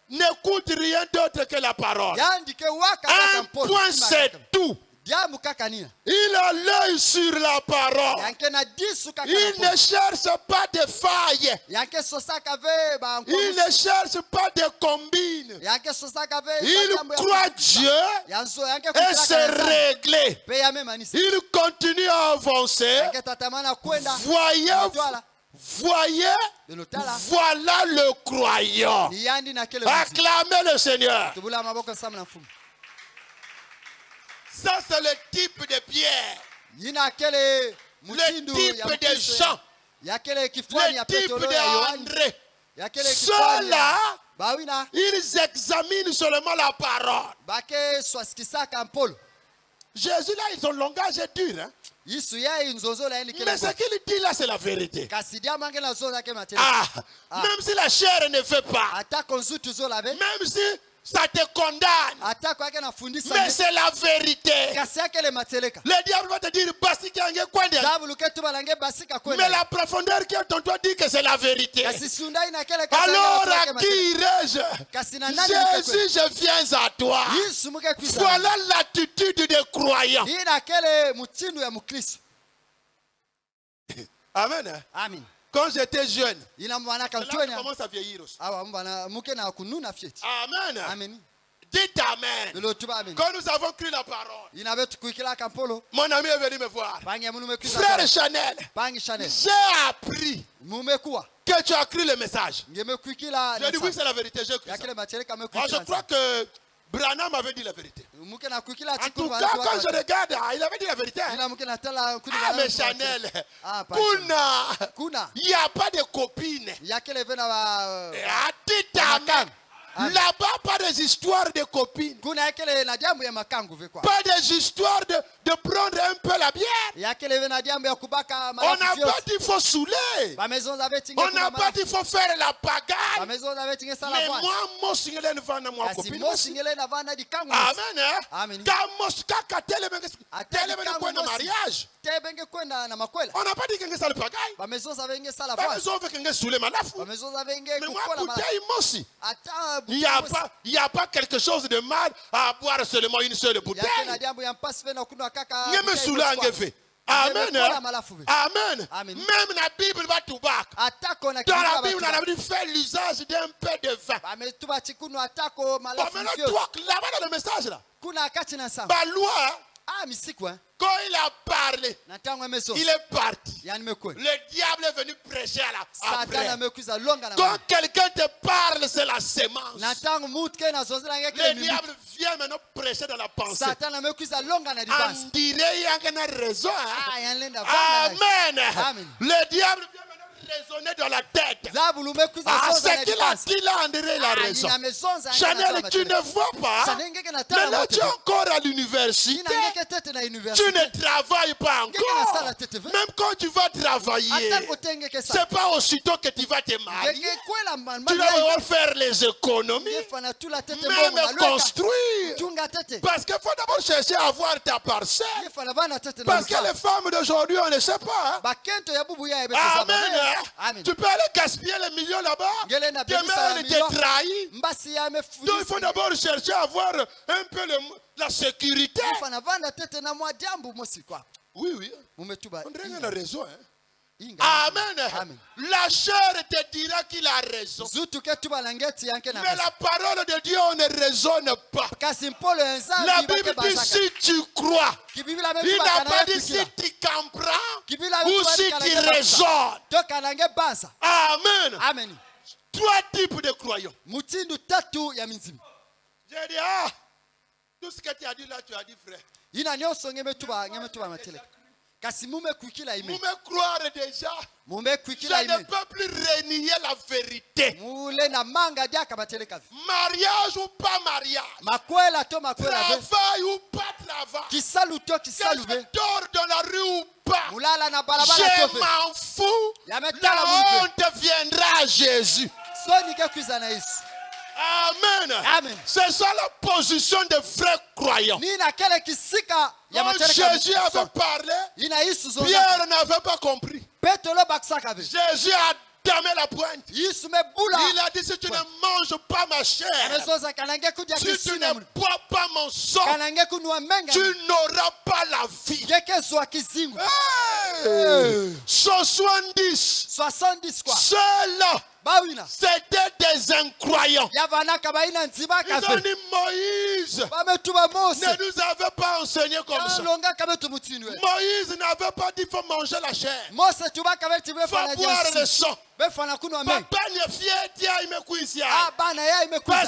n'écoute rien d'autre que la parole. Un point, c'est tout. Il a l'œil sur la parole. Il ne cherche pas de failles. Il ne cherche pas de combines. Il croit Dieu et c'est réglé. Il continue à avancer. Voyez, voilà le croyant. Acclamez le Seigneur. Ça, c'est le type de Pierre. Le type de Jean. Le type d'André. Ceux-là, ils examinent seulement la parole. Jésus, là, ils ont le langage dur. Hein? Mais ce qu'il dit là, c'est la vérité. Même si la chair ne fait pas, même si ça te condamne, mais c'est la vérité. Le diable va te dire, mais la profondeur qui est en toi dit que c'est la vérité. Alors à qui irai-je? Jésus, je viens à toi. Voilà l'attitude des croyants. Amen. Amen. Quand j'étais jeune, là, on commence à vieillir aussi. Amen. Amen. Dites Amen. Quand nous avons cru la parole, mon ami est venu me voir. Frère Chanel, j'ai appris que tu as cru le message. J'ai dit oui, c'est la vérité. J'ai cru ça. Je crois que Branham avait dit la vérité. En tout cas, quand je regarde, il avait dit la vérité. Ah, mais Chanel, Kuna, il n'y a pas de copine. Là-bas, pas des histoires de copines. Pas des histoires de prendre un peu la bière. On n'a pas dit qu'il faut saouler. On n'a pas dit qu'il faut faire la pagaille. Mais moi, moi, copine. Amen. Mariage. On n'a pas dit que c'est le pagaille. Mais moi, il n'y a pas quelque chose de mal à boire seulement une seule bouteille. Amen. Amen. Même la Bible va tout back. Dans la Bible, on a dit faire l'usage d'un peu de vin. Maintenant, toi, là-bas dans le message, là, la loi, quand il a parlé, il est parti. Le diable est venu prêcher après. Quand quelqu'un te parle, c'est la sémence. Le diable vient maintenant prêcher dans la pensée. On dirait qu'il y a raison. Amen. Le diable vient raisonner dans la tête. C'est qu'il a dit là, André, il a raison. Chanel, tu ne vois pas. Maintenant, tu es encore à l'université. Tu ne travailles pas encore. Même quand tu vas travailler, c'est pas aussitôt que tu vas te marier. Tu vas devoir faire les économies, même construire. Parce qu'il faut d'abord chercher à avoir ta parcelle. Parce que les femmes d'aujourd'hui, on ne sait pas. Amen. Amen. Tu peux aller gaspiller les millions là-bas. Demain, on te trahit. Donc, il faut d'abord chercher à avoir un peu la sécurité. Oui. On a raison. Hein. Amen. Amen. La chair te dira qu'il a raison. Mais la parole de Dieu, on ne raisonne pas. La Bible dit si tu crois. Il n'a pas dit si tu comprends ou si tu raisonnes. Amen. Amen. 3 types de croyants. J'ai dit, tout ce que tu as dit là, tu as dit frère. Vous me croire déjà. Je ne peux plus renier la vérité. Mariage ou pas mariage. Travail ou pas travail. Que je dors dans la rue ou pas. Je m'en fous. La honte viendra à Jésus. Amen. Amen. C'est ça la position des vrais croyants. Quand Jésus avait parlé, Pierre n'avait pas compris. Jésus a damé la pointe. Il a dit si tu ne manges pas ma chair, si tu ne bois pas mon sang, tu n'auras pas la vie. Hey. 70. Ceux-là, c'était des incroyants. Ils ont dit Moïse ne nous avait pas enseigné comme ça. Moïse n'avait pas dit qu'il faut manger la chair. Il faut boire le sang. Parce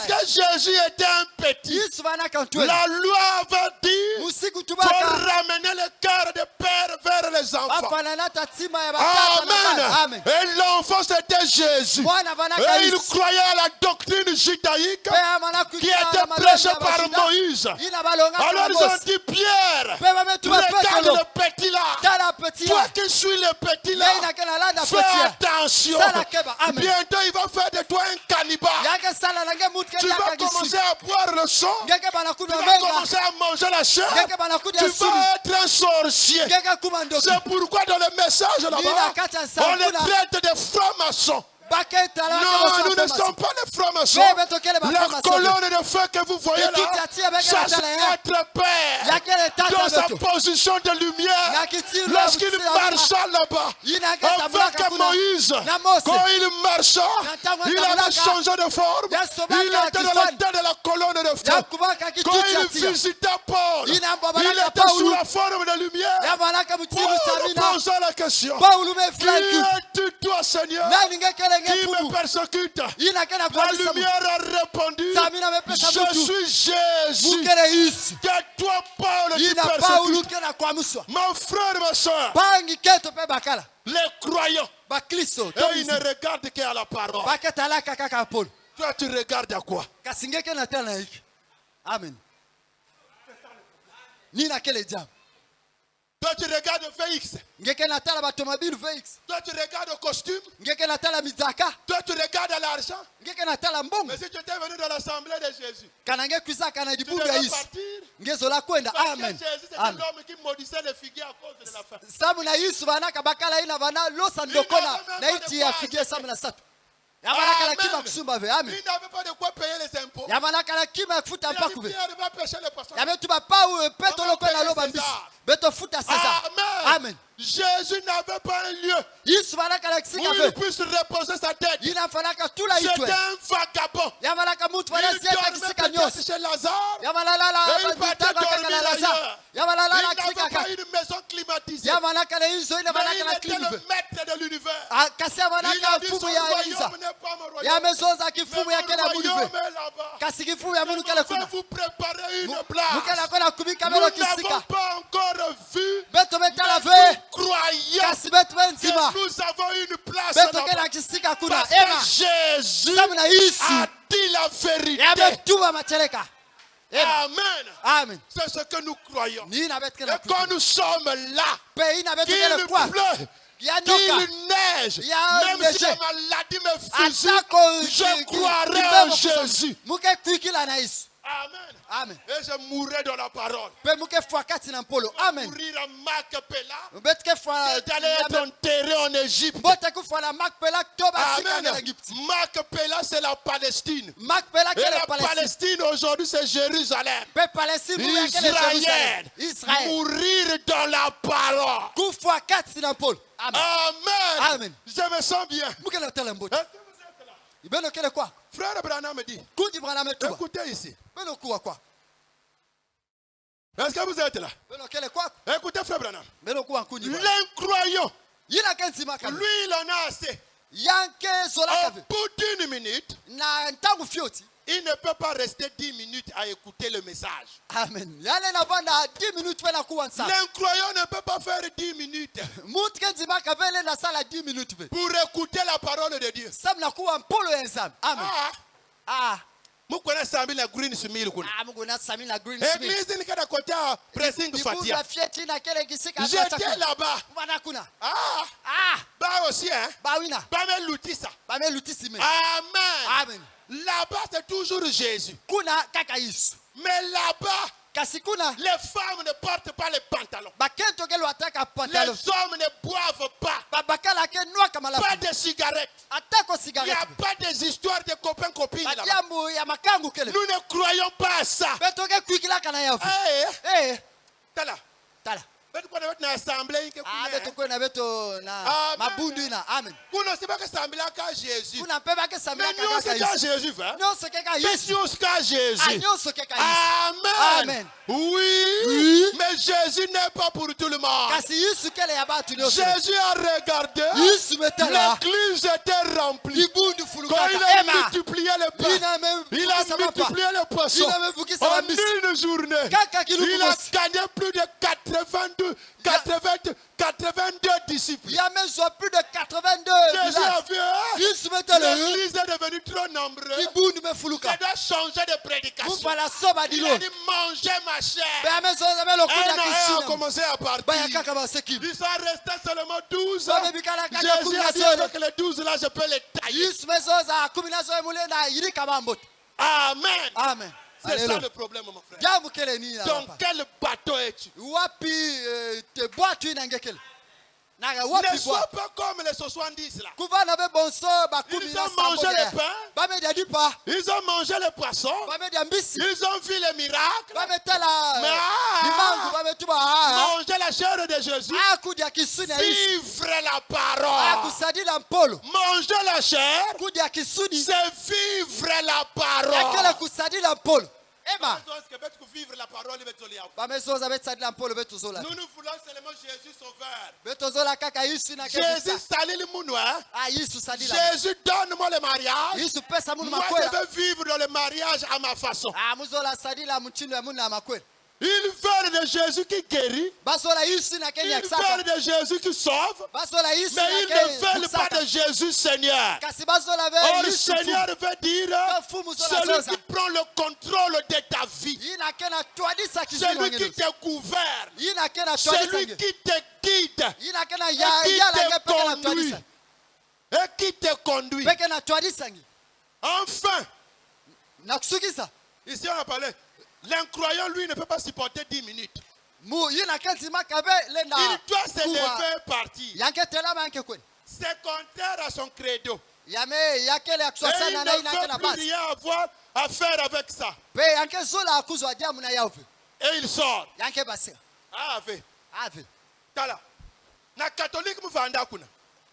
que Jésus était un petit. La loi avait dit qu'il faut ramener le cœur des pères vers les enfants. Amen. Et l'enfant c'était Jésus. Et il croyait à la doctrine judaïque qui était prêchée par Moïse. Alors ils ont dit Pierre, regarde le petit là. Toi qui suis le petit là, fais attention. Bientôt il va faire de toi un cannibale. Tu vas commencer à boire le sang. Tu vas commencer à manger la chair. Tu vas être un sorcier. C'est pourquoi dans le message là-bas, on les traite de francs-maçons. Non, nous ne sommes pas les francs-maçons. La colonne de feu que vous voyez là, ça c'est notre Père. Dans sa position de lumière, lorsqu'il marcha là-bas, avec Moïse, quand il marcha, il avait changé de forme. Il était dans la tête de la colonne de feu. Quand il visitait Paul, il était sous la forme de lumière. Paul posa la question, qui es-tu toi, Seigneur, qui me persécute? La lumière a répondu, je suis Jésus. Tais-toi, Paul, qui persécute. Mon frère, ma soeur, les croyants, et ils ne regardent qu'à la parole. Toi, tu regardes à quoi? Amen. Toi tu regardes VX. Toi tu regardes au costume. Toi tu regardes l'argent. Mais si tu étais venu dans l'assemblée de Jésus, tu devais partir. Amen. Jésus c'était l'homme qui maudissait les figuiers à cause de la faim. Il n'avait pas de quoi payer les impôts. Il va pêcher le poisson. Amen. Jésus n'avait pas un lieu où il puisse reposer sa tête. C'était un vagabond. Il dormait chez Lazare. Et il partait dormir ailleurs. Il n'avait pas une maison climatisée. Mais il était le maître de l'univers. Il a dit son royaume n'est pas mon royaume. Mais mon royaume est là-bas. Je vais vous préparer une place. Nous n'avons pas encore vu. Croyant que nous avons une place là-bas. Parce que Jésus a dit la vérité. Amen. C'est ce que nous croyons. Et quand nous sommes là, qu'il pleut, qu'il neige, même si la maladie me physique, je croirai en Jésus. Amen. Amen. Et je mourrai dans la parole. Amen. Mourir à Macpéla. C'est d'aller être enterré en Égypte. Amen. Macpéla, c'est la Palestine. Et la Palestine aujourd'hui, c'est Jérusalem. Israël. Mourir dans la parole. Amen. Amen. Je me sens bien. Est-ce que vous êtes là? Frère Branham me dit. Écoutez ici. Est-ce que vous êtes là? Écoutez, frère Branham. L'incroyant. Lui, il en a assez. Au bout d'une minute, il ne peut pas rester 10 minutes à écouter le message. Amen. L'incroyant ne peut pas faire 10 minutes pour écouter la parole de Dieu. Amen. Ah. Vous connaissez la green smile. Église ni kada côté pressing fatia. J'étais là-bas. Bah aussi hein. Bah me loutissa. Amen. Là-bas c'est toujours Jésus. Mais là-bas les femmes ne portent pas les pantalons. Les hommes ne boivent pas. Pas de cigarettes. Il n'y a pas des histoires de copains-copines là-bas. Nous ne croyons pas à ça. Tala. Assemblée. Amen. Vous ne savez pas que ça à Jésus. Mais nous, c'est à Jésus. Mais Jésus. Amen. Oui. Mais Jésus n'est pas pour tout le monde. Jésus a regardé. L'église était remplie. Quand il a multiplié les pains, il a multiplié les poissons. En une journée, il a gagné plus de 82 disciples. Il y a même plus de 82 Jésus a vu, l'église est devenue trop nombreuse. Il doit changer de prédication. Il a dit manger ma chair. Un a commencé à partir. Ils sont restés seulement 12 ans. Jésus a dit avec les 12 là, je peux les tailler. Amen. Amen. C'est ça le problème, mon frère. Dans quel bateau es-tu? Ne sois pas comme les 70 là. Ils ont mangé les pains. Ils ont mangé les poissons. Ils ont vu les miracles. Mais manger la chair de Jésus. Vivre la parole. Manger la chair, c'est vivre la parole. Vivre la parole. Nous voulons seulement Jésus sauveur. Jésus salit le monde. Jésus donne-moi le mariage. Moi je veux vivre dans le mariage à ma façon. Ils veulent de Jésus qui guérit. Ils veulent de Jésus qui sauve. Mais ils ne veulent pas de Jésus Seigneur. Or le Seigneur veut dire celui qui prend le contrôle de ta vie. Celui qui te gouverne. Celui qui te guide. Et qui te conduit. Enfin. Ici on a parlé. L'incroyant, lui, ne peut pas supporter 10 minutes. Il doit se lever et partir. C'est contraire à son credo. Et il ne veut plus rien avoir à faire avec ça. Et il sort. Tala. Na catholique muvanda kuna.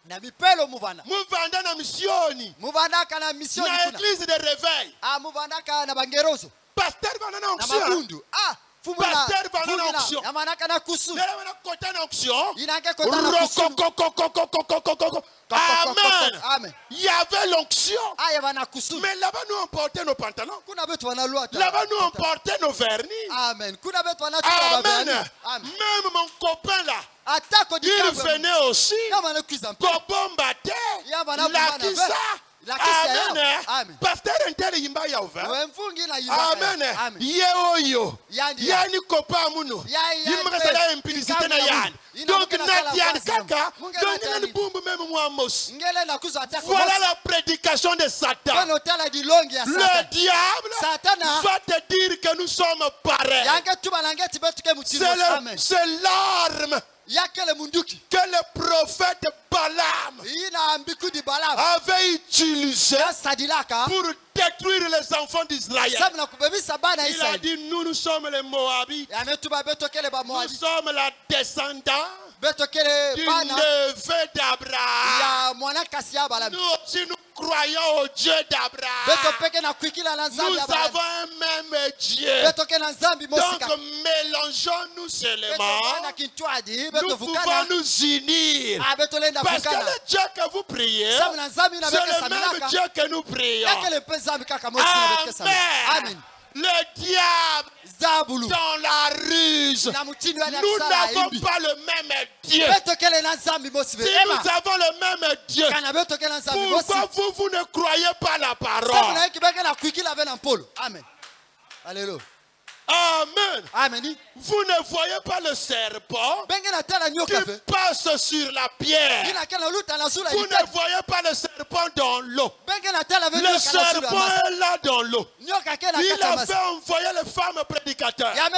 Na mipelo muvanda. Muvanda na misioni. Muvanda kana misioni kuna. Na église de réveil. Muvanda kana bangeroso. Pasteur va na onction. Pasteur va na onction. Yamanaka na kusu. Nera na kota na onction. Inake kota na kusu. Amen. Amen. Il y avait l'onction. Mais là-bas nous on portait nos pantalons. Là-bas nous on portait nos vernis. Amen. Amen. Même mon copain là. Il venait aussi. Kobombate. Lakisa. Amen. Pasteur intel yimba ya ouvert. Wemfungi na yimba. Amen. Amen. Yeoyo. Yani Yani kopa muno. Yimba sala implicité na yani. Donc Nadian kaka. Donc ngene bumbu même moi mos. Ngele na kuzo atako. Voilà la prédication de Satan. Kono tala di longi ya Satan. Le diable Satana va te dire que nous sommes pareils. Yange tuba langeti betuke mutino. Amen. C'est l'arme que le prophète Balaam avait utilisé pour détruire les enfants d'Israël. Il a dit, nous sommes les Moabites. Nous sommes la descendance du neveu d'Abraham. Nous aussi nous croyons au Dieu d'Abraham. Nous avons un même Dieu. Donc mélangeons-nous seulement. Nous pouvons nous unir. Parce que le Dieu que vous priez, c'est le même Dieu que nous prions. Amen. Le diable dans la ruse. Nous n'avons pas le même Dieu. Si nous avons le même Dieu, pourquoi vous ne croyez pas la parole? Amen. Alléluia. Amen. Amen. Vous ne voyez pas le serpent qui passe sur la pierre. Vous ne voyez pas le serpent dans l'eau. Le serpent est là dans l'eau. Il a fait envoyer les femmes prédicateurs. Il a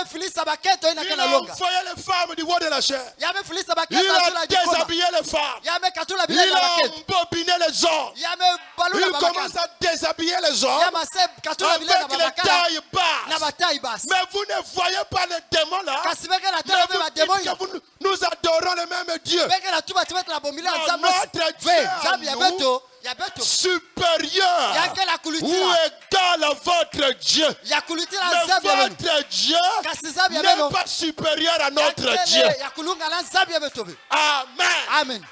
envoyé les femmes du roi de la chair. Il a déshabillé les femmes. Il a embobiné les hommes. Il commence à déshabiller les hommes avec les tailles basses. Mais vous ne voyez pas les démons là. Mais vous dites que nous adorons le même Dieu. Non, notre Dieu supérieur ou égal à votre Dieu. Mais votre Dieu n'est pas supérieur à notre Dieu. Amen.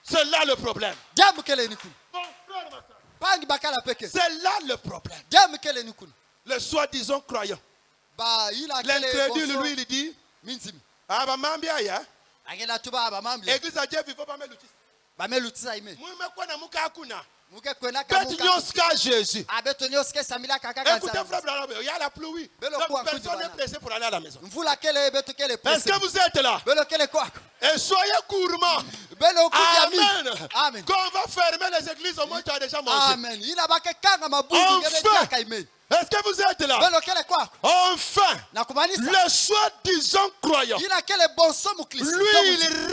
C'est là le problème. C'est là le problème. Le soi-disant croyant. L'incrédule, lui, il dit, ah, bah, mambia, ya. Église à Dieu, il faut pas me l'utiliser. Jésus. Écoutez, frère, il y a la pluie. Donc, personne n'est pressé pour aller à la maison. Est-ce que vous êtes là? Et soyez gourmands. Amen. Quand on va fermer les églises, au moins tu as déjà mangé. Amen. Enfin. Est-ce que vous êtes là? Enfin, le soi-disant croyant, lui, il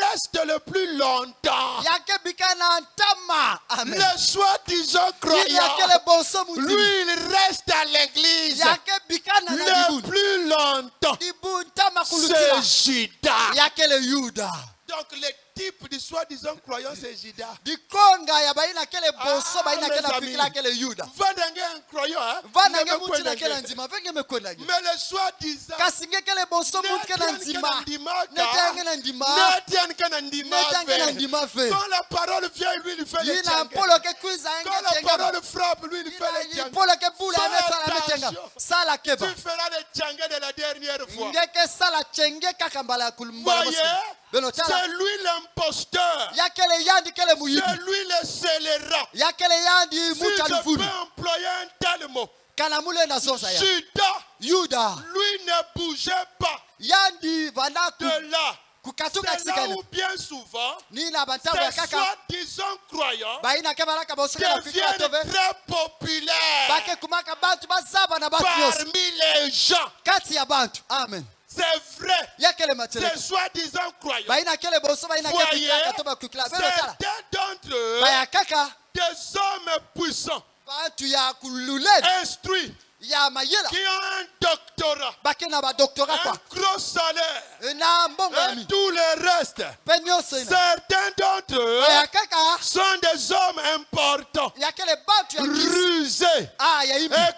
reste le plus longtemps. Le soi-disant croyant, lui, il reste à l'église le plus longtemps. C'est Judas. Donc, le type de soi-disant croyant, c'est Judas. Mes amis, Vandenge un croyant, hein? Mais le soi-disant quand la parole vient, lui, il fait les tchangues. Quand la parole frappe, lui, il fait les tchangues. Tu feras les tchangues de la dernière fois. Voyez, c'est lui l'imposteur. C'est lui le scélérat. Si je peux employer un tel mot, Judas, lui ne bougeait pas de là. C'est là où bien souvent, ces soi-disant croyants deviennent très populaires parmi les gens. Amen. C'est vrai. Ces soi-disant croyants. Voyez, certains d'entre eux, des hommes puissants, instruits, qui ont un doctorat, un gros salaire, et tout le reste. Certains d'entre eux sont des hommes importants, rusés,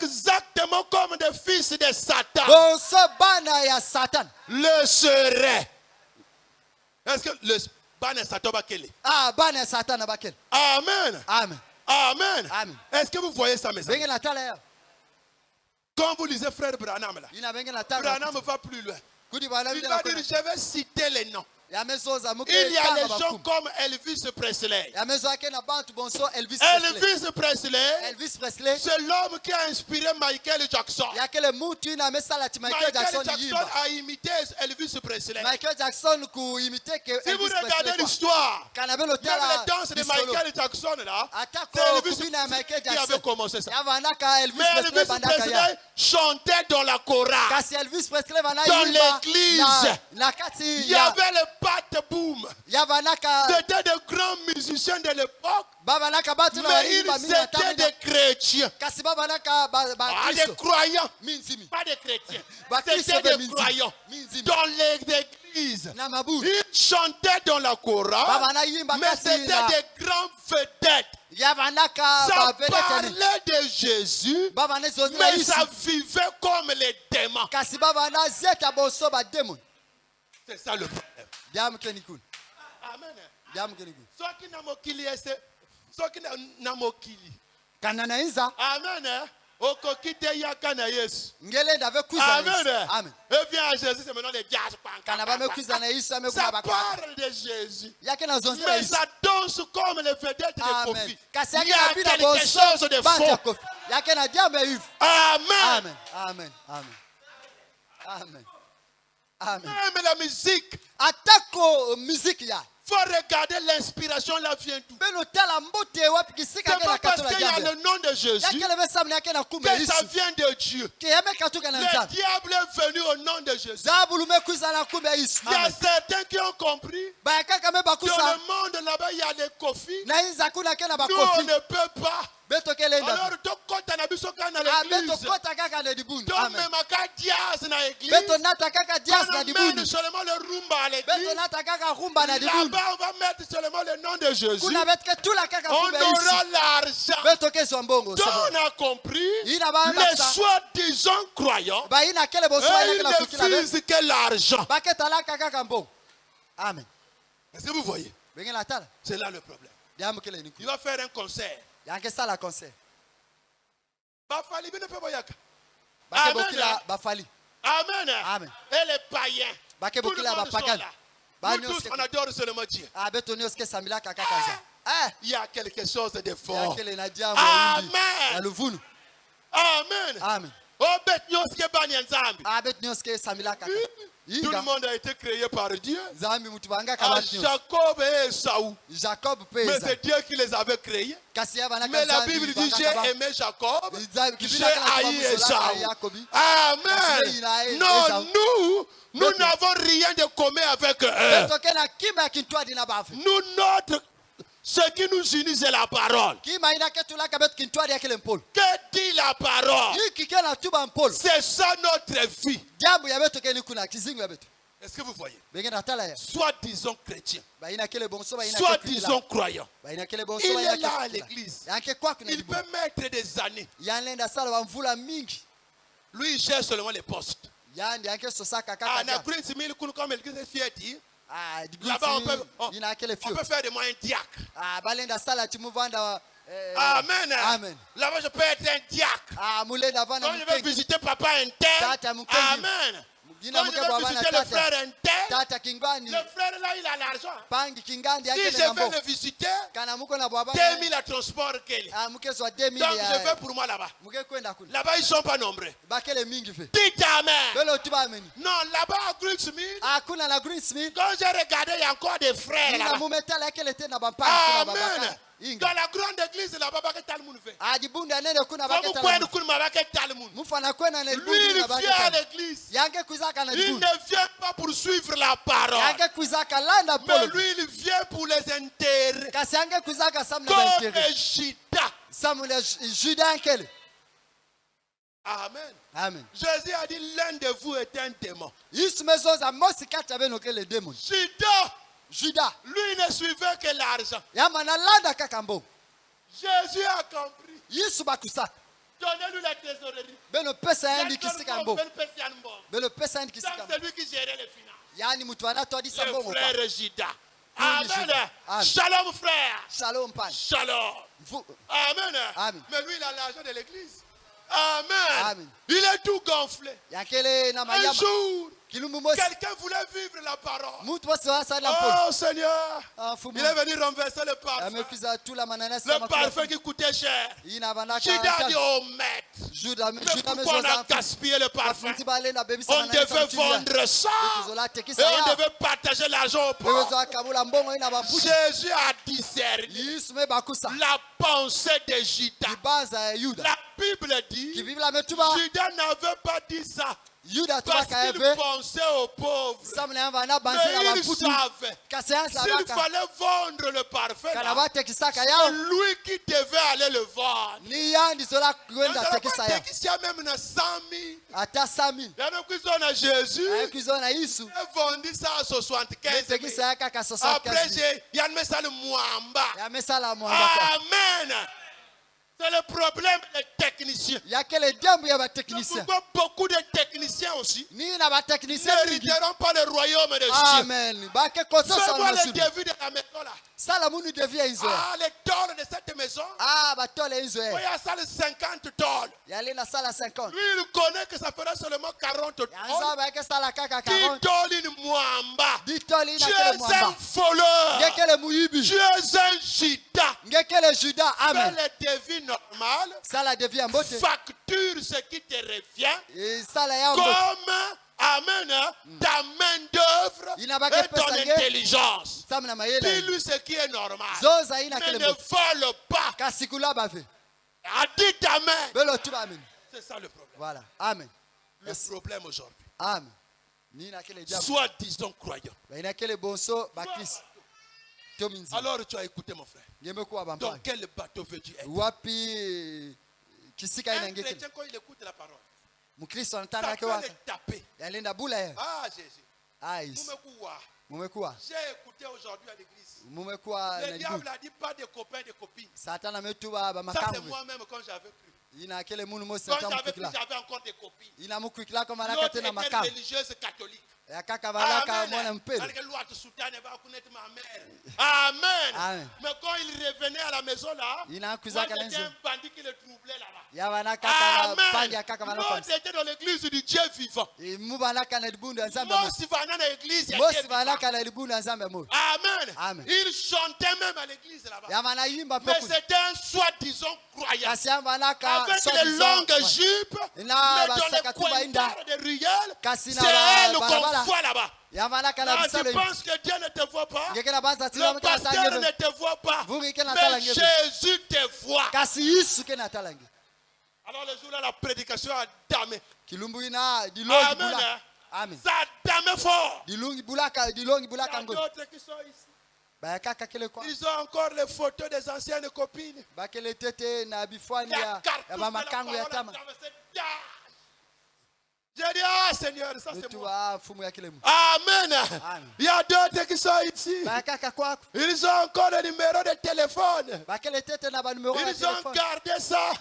exactement comme des fils de Satan. Le serait. Est-ce que le ban est Satan bakele? Amen. Amen. Est-ce que vous voyez ça, mes amis? Quand vous lisez frère Branham là, Branham va plus loin. Il va dire, je vais citer les noms. Il y a les gens comme Elvis Presley. Elvis Presley, c'est l'homme qui a inspiré Michael Jackson. Michael Jackson a imité Elvis Presley. Si vous regardez l'histoire, même les danses de Michael Jackson là, c'est Elvis Presley qui avait commencé ça. Mais Elvis Presley chantait dans la chorale, dans l'église. Il y avait le Pat Boom. C'était des grands musiciens de l'époque, mais ils étaient des chrétiens. Des croyants, pas des chrétiens. C'était des croyants dans l'église. Ils chantaient dans la chorale, mais c'était des grands vedettes. Ça parlait de Jésus, mais ça vivait comme les démons. C'est ça le problème. Amen. Amen. Amen. Et viens à Jésus, c'est maintenant les diaspes. Ça parle de Jésus, mais ça danse comme les vedettes de Kofi. Il y a quelque chose de faux. Amen. Amen. Amen. Amen. Amen. Même la musique. Faut regarder l'inspiration là vient d'où. C'est pas parce qu'il y a le nom de Jésus que ça vient de Dieu. Le diable est venu au nom de Jésus. Il y a certains qui ont compris que dans le monde là-bas il y a les Kofi. Nous on ne peut pas. Alors quand on a vu ça dans l'église, on mène seulement le rumba à l'église. Là-bas on va mettre seulement le nom de Jésus. On aura l'argent. Donc on a compris, les soi-disant croyants, ils ne visent que l'argent. Amen. Est-ce que vous voyez? C'est là le problème. Il va faire un concert. Amen. Amen. Et les païens. Tout le monde sont là. Nous tous, on adore seulement Dieu. Il y a quelque chose de fort. Amen. Amen. Tout le monde a été créé par Dieu. À Jacob et Esaü. Mais c'est Dieu qui les avait créés. Mais la Bible dit j'ai aimé Jacob, j'ai haï Esaü. Amen. Non, nous n'avons rien de commun avec eux. Ce qui nous unit, c'est la parole. Que dit la parole? C'est ça notre vie. Est-ce que vous voyez? Soit disons chrétien, soit disons croyant. Il est là à l'église. Il peut mettre des années. Lui, il cherche seulement les postes. Là-bas, on peut faire de moi un diacre. Amen. Amen. Là-bas, je peux être un diacre. Quand je vais visiter papa un tel. Amen. Quand je vais visiter le frère un tel. Le frère là, il a l'argent. Si je vais le visiter, 2000 à transport. Donc je vais pour moi là-bas. Là-bas, ils ne sont pas nombreux. Dites Amen. Non, là-bas à Greensmith, quand j'ai regardé, il y a encore des frères là-bas. Amen. Dans la grande église là-bas, tout le monde fait. Lui, il vient à l'église. Il ne vient pas pour suivre la parole. Mais lui, il vient pour les intérêts. Comme Judas. Amen. Amen. Jésus a dit l'un de vous est un démon. Judas, lui ne suivait que l'argent. Jésus a compris. Donnez-lui la trésorerie. Donc c'est lui qui gérait les finances. Le frère Judas. Amen. Shalom frère. Shalom. Shalom. Amen. Mais lui il a l'argent de l'église. Amen. Il est tout gonflé. Un jour, quelqu'un voulait vivre la parole. Oh Seigneur, il est venu renverser le parfum. Le parfum qui coûtait cher. Judas a dit au maître, mais pourquoi on a gaspillé le parfum? On devait vendre ça. Et on devait partager l'argent aux pauvres. Jésus a discerné la pensée de Judas. La Bible dit, Judas n'avait pas dit ça parce qu'il pensait aux pauvres. Mais il savait s'il fallait vendre le parfum, c'est lui qui devait aller le vendre. Il y a même 100 000. Il y a a Jésus. Il a vendu ça à 75 000. Après, il y a mis ça le Mwamba. Amen. C'est le problème des techniciens. Pourquoi beaucoup de techniciens aussi n'hériteront pas le royaume de Dieu. Fais-moi le début de la maison là. Les tôles de cette maison. Il y a ça les 50 tôles. Lui il connaît que ça fera seulement 40 tôles. Qui tôle une Mwamba. Tu es un voleur. Tu es un Judas. Fais le début normal. Facture ce qui te revient. Comme amen, ta main d'œuvre et ton intelligence. Dis-lui ce qui est normal. Mais ne vole pas. A dit ta main. C'est ça le problème. Voilà. Amen. Le problème aujourd'hui. Amen. Soit disons croyant. Alors tu as écouté mon frère. Dans quel bateau veux-tu être? Un chrétien quand il écoute la parole, ça peut le taper. Ah Jésus. J'ai écouté aujourd'hui à l'église. Le diable a dit pas de copains, de copines. Ça c'est moi-même quand j'avais cru. Quand j'avais cru, j'avais encore des copines. L'autre était religieuse catholique. Amen. Amen. Mais quand il revenait à la maison là, moi j'étais un bandit qui le troublait là-bas. Amen. L'autre était dans l'église du Dieu vivant. Moi si va dans l'église, Amen. Il chantait même à l'église là-bas. Mais c'était un soi-disant croyant. Avec les longues jupes, dans les coins de ruelles, c'est elle qu'on voit là-bas. Tu penses que Dieu ne te voit pas? Le pasteur ne te voit pas. Mais Jésus te voit. Alors le jour là, la prédication a damé. Amen. Ça a damé fort. Il y a d'autres qui sont ici. Ils ont encore les photos des anciennes copines. Il y a cartouche. J'ai dit, ah Seigneur, ça c'est moi. Amen. Il y a d'autres qui sont ici. Ils ont encore le numéro de téléphone. Ils ont gardé ça.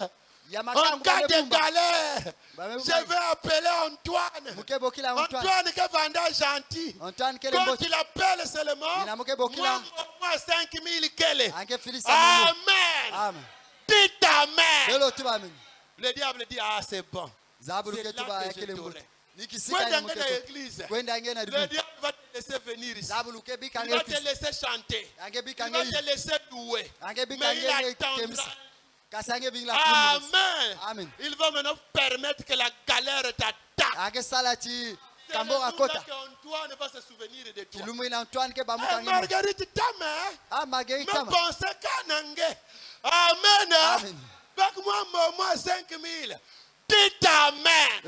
En cas de galère, je vais appeler Antoine. Antoine qui est vendeur gentil. Quand il appelle seulement, moi 5 000 kele. Amen. Dites amen. Le diable dit, ah c'est bon. C'est là que je t'aurai. Le diable va te laisser venir ici. Il va te laisser chanter. Il va te laisser douer. Mais il attendra. Amen. Il va maintenant permettre que la galère t'attaque. C'est le jour qu'Antoine va se souvenir de toi. Marguerite Tame. Me pensez qu'à Nangue. Amen. Moi 5 000. Dites amen.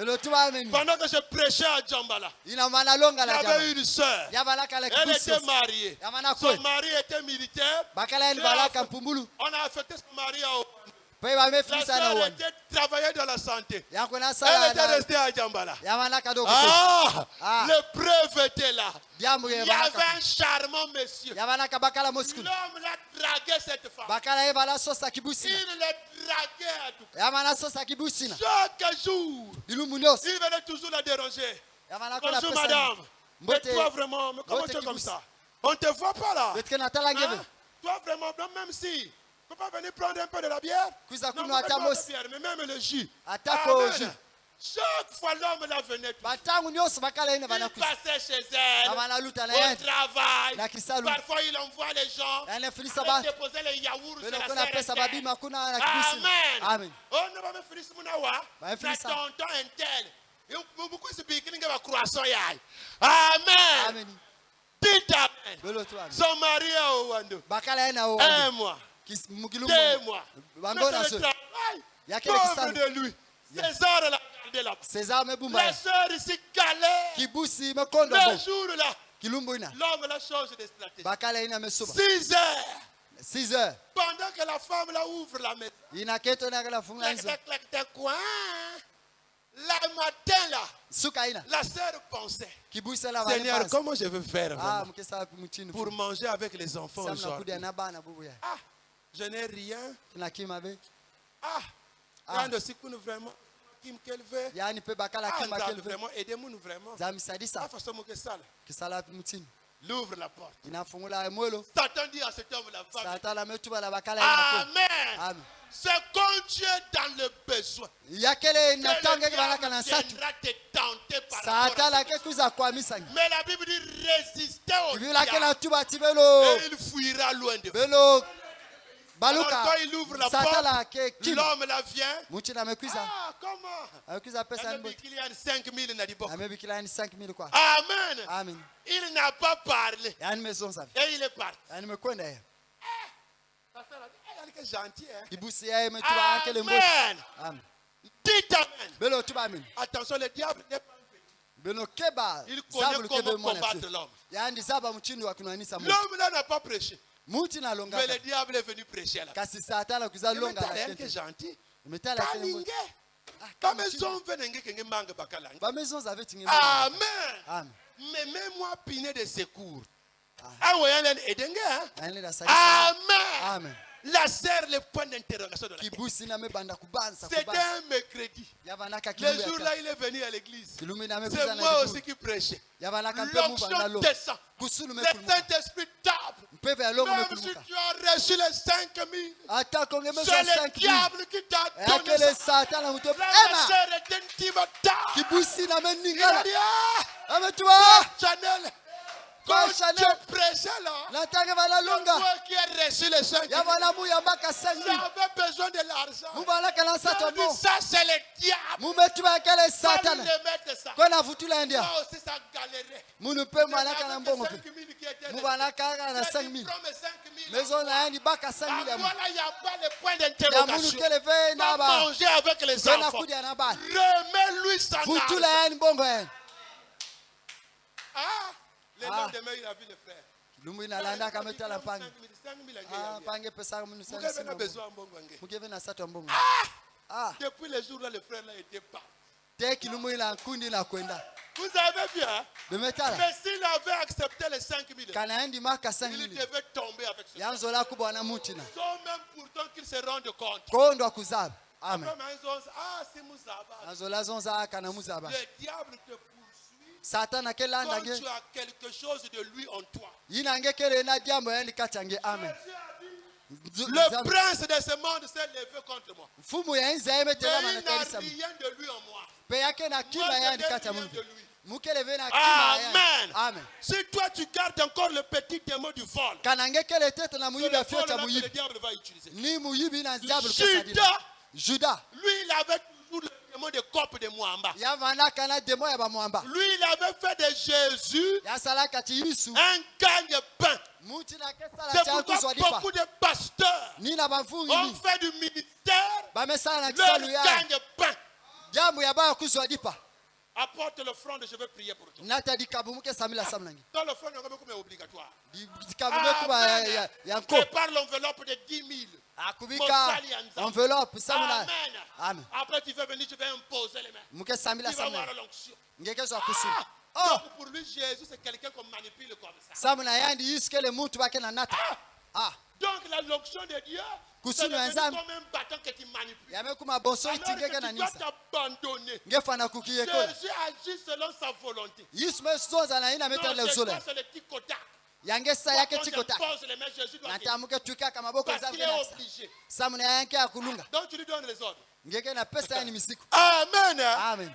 Pendant que je prêchais à Djambala, j'avais une soeur. Elle était mariée. Son mari était militaire. On a affecté son mari à Owan. La soeur était travaillée dans la santé. Elle était restée à Djambala. Le preuve était là. Il y avait un charmant monsieur. L'homme l'a dragué cette femme. Il l'a dragué à tout. Chaque jour, il venait toujours la déranger. Bonjour madame. Mais toi vraiment, mais comment tu es comme ça? On ne te voit pas là. Hein? Toi vraiment, même si peux pas venir prendre un peu de la bière? Kuza Non, kunywa pas hata de la mosi. bière, mais même le jus. Atako Amen. jus. Chaque fois l'homme là venait, Batangu nyonso bakala ine il banakuza. passait chez elle, Abanaluta na au yende. travail. Na kisalu. Parfois il envoie les gens, Yana filisa aller ba. déposer les yaourts chez Beno la kuna pesa sœur babima kuna na kibisi. Amen. Amen. Oh, ne va me finir ce mouna Ba finisa. na tonton un tel. Beaucoup se piquent, il va croissant yaï. Amen. Amen. Dites amen. Belo tu amen. Son mari est au Wando. Bakala ina o. 1 mois, Mukilumbu. 2 mois. Bango na Le so. travail. Yakele Pauvre kisalu. de lui. César l'a gardé là. César mebumba. La sœur ici galère. Kibusi mekondo Le bo. jour là, Kilumbu ina. l'homme la change de stratégie. Bakala ina mesuba. 6 heures. 6 heures. Pendant que la femme là ouvre la maison. Ina keto na kala funga Clac, nzo. clac, clac, clac, quoi? Le matin là, Suka ina. la sœur pensait, Kibusi la Seigneur, bana. comment je vais faire Ah, vraiment mukesa mutini. pour manger avec les enfants Samna aujourd'hui? kudia na bana bubu ya. Ah, je n'ai rien. Na kima be. Ah, quand aussi nous vraiment, qui me veut. Yani pe bakala Ah, kima nous kelve. vraiment, aidez-nous vraiment. Zamisadisa. Ah, façon que ça, là. Kisala mutini. L'ouvre la porte. Inafungula mwelo. Satan dit à cet homme la femme. Satana metuba la bakala ina. Amen. Amen. C'est quand tu es dans le besoin. Yakele Que natange le balaka na diable satu. viendra te tenter par rapport à Satana ça. ke kuza kwa misangi. Mais la Bible dit résister au Biblia diable. kela tuba tibelo. Et il fuira loin de vous. Belo Alors baluka. quand il ouvre la Satana ke porte, kim. l'homme la vient. Muchi na mekuza. Ah, comment? Amekuza pesa Il nbo. y a 5000 n'a dit bon. Amebikila ni 5000 kwa. Amen. Amen. Il n'a pas parlé. Yani meson safi. Et il est parti. Yani mekwenda ya. La sœur a dit, elle est gentil. Hein? Kibusi ya metuba akele mbo. Amen. Amen. Dites amen. Belo tuba amen. Attention, le diable n'est pas un petit. Beno keba. Il connaît Zabulu comment kebe mwana combattre fi. l'homme. Yani zaba mchini wa kunanisa mu. L'homme là n'a pas prêché. Muti na Mais longa. le diable est venu prêcher là. Kasi satana kuza longa la Elle est kente. gentil. Metala kele mbo. Kaninge. Ah, Ba kama maison venenge kenge manga bakalange. Ba maison za veti ngema. Amen. Amen. Mais même-moi piné de secours. Ah ouais, elle est edenge. Hein? Yani la sadisa. Amen. Amen. La sœur, le point d'interrogation de la tête. Kibusi na mebanda kubanza C'était kubanza. un mercredi. Yavanaka Le kilumbu. jour-là, il est venu à l'église. Kilumbu na C'est mekuza moi na aussi libu. qui prêchais. Yavanaka mpe muba na L'onction lo. descend. Kusulu Le mekulumuka. Saint-Esprit tape. Mpeve ya longo Même si mekulumuka. tu as reçu les 5000, Ata konge mezo c'est le 5000. diable qui t'a donné Akele ça. satana muto. La Ema. sœur est intimidante. Kibusi na Il a meningala. dit, ah, Ametuba. Chanel, Kwa quand Chanel. tu prêchais là, Natange bala longa. moi qui ai reçu les 5000, Yavana mu yambaka 5000. j'avais besoin de l'argent. Mubala kala J'ai sato dit, bon. ça c'est le diable. Mumetuba akele Quand satana. il mettre ça, Kona vutula ndia. moi aussi ça galérait. Munu pe malaka na mbongo pe. 5000 qui étaient Mubala kaka na restés. 5000. Prends mes 5000. Maison na yani baka 5000 ya mu. Voilà, il n'y a pas de point Ya munu d'interrogation. kele ve na Va ba. manger avec les Kona enfants. kudi na ba. Remets-lui son Vutula argent. yani bongo yani. Ah, le Ah. lendemain, il a vu le frère. Lumbu inalanda kama tala pangi. 5000 Ah, pange pesa munu Vous avez sana. besoin de bongo ange. Mukeve na sato mbongo. Ah, Depuis le jour là, le frère là était pas. te kilumbu ila kundi na kwenda. Vous avez vu, hein? Bemetala. Mais s'il avait accepté les 5000, Kana endi maka il 5000. devait tomber avec ce. Yanzo la kubwa na mutina. Sans même pourtant qu'il se rende compte. Kondo akuzaba. Amen. Comme ils ont dit, ah, c'est Mouzaba. Yanzo la zonza kana muzaba. Le diable te poursuit Satana kelanda quand nge. tu as quelque chose de lui en toi. Yina nge kele na jambo yani katange. Amen. Jésus a dit, le prince de ce monde s'est levé contre moi. Fumu ya inza yeme Mais tela il mana n'a kanisa. rien de lui en moi. Pe yake na Moi, kima je yani n'ai kata rien mungu. de lui. Mukele ve na kima yani. Amen. Amen. Si toi tu gardes encore le petit démon du vol, Kana nge kele tete na c'est muyibi le afio vol cha là que le muyibi. diable va utiliser. Ni muyibi na diable kesadila. Judas, Judas. lui, il avait toujours le démon de cope de Mwamba. Yavana kana demo ya ba mwamba. Lui, il avait fait de Jésus Ya salaka ti Yesu. un gagne-pain. Muti na kesala C'est cha pourquoi kuzwadipa. beaucoup de pasteurs Ni na bafungi ont ni. fait du ministère Bamesala na leur kisalu ya. gagne-pain. Jambo ya ba kuzwadipa. Apporte l'offrande, je vais prier pour toi. Nata di kabumuke samila samlangi. Dans l'offrande, il y a comme obligatoire. Di kabume kuba ya nko. Prépare l'enveloppe de 10 000. Akubika enveloppe samila. Amen. Amen. Après, tu vas venir, tu vas imposer les mains. Muke samila Tu vas avoir samlangi. l'onction. Ngeke zo akusu. Ah! Oh, Donc pour lui, Jésus, c'est quelqu'un qu'on manipule comme ça. samuna yandi yiskele mutu bake na nata. Ah, Donc la l'onction de Dieu, c'est Kusunu devenu wenzangu. comme un bâton que tu manipules. yamekuma boso Alors itingeke que na tu dois nisa. t'abandonner. Ngefana kukiyeko. Jésus agit selon sa volonté. Yesu mesonza na ina Donc meta le c'est zole. toi, c'est le petit Kodak. yangesa Quand yake on chikota pose les mains, Jésus doit guérir. natamuke tuika kama boko Parce za qu'il est venasa obligé. samuna yanke akulunga Donc tu lui donnes les ordres. ngeke na pesa yani misiku Amen. amen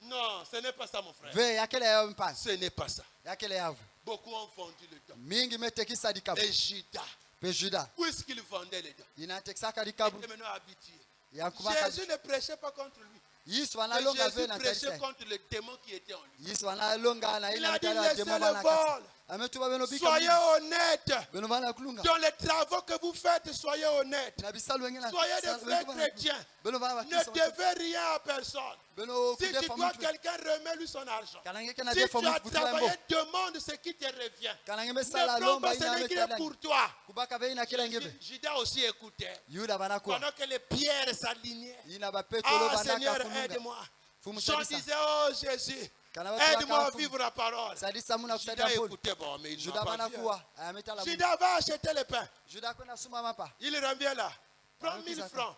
Non, ce n'est pas ça, mon frère. ve yakele ya mpana Ce n'est pas ça. yakele yavu Beaucoup ont vendu le temps. mingi metekisa dikabu Et Judas, pe juda puisqu'il vendait les dents, inatekisaka il dikabu était maintenant habitué. yakubaka Jésus ne prêchait pas contre lui. Yesu Mais analonga ve Jésus na prêchait tarisa contre le démon qui était en lui. Yesu analonga na Il ina a dit, tala laissez demo le bana vol. kasa ametuba beno bika Soyez honnêtes. beno bana kulunga Dans les travaux que vous faites, soyez honnêtes. na bisalu wengine Soyez des vrais chrétiens. beno bana Ne devez rien à personne. beno Si tu dois quelqu'un, remets-lui son argent. kanangeke na Si defo tu as mtu kutuembo travaillé, demande ce qui te revient. kanange Ne mesala prends lomba pas ce ina qui est pour toi. kubaka ve ina kila ngebe Judas aussi écoutait. yuda bana kwa Pendant que les pierres s'alignaient. ina ba petolo Ah bana Seigneur, kulunga aide-moi. fumu Jean sadisa disait, oh Jésus, kana watu aide-moi à wakafu vivre la parole. sadisa muna Judas kusaidia pole écoutait, bon, mais il juda n'a pas bana vu. kuwa ametala Judas va acheter le pain. juda kuna suma mapa Il revient là. Prends 1000 francs.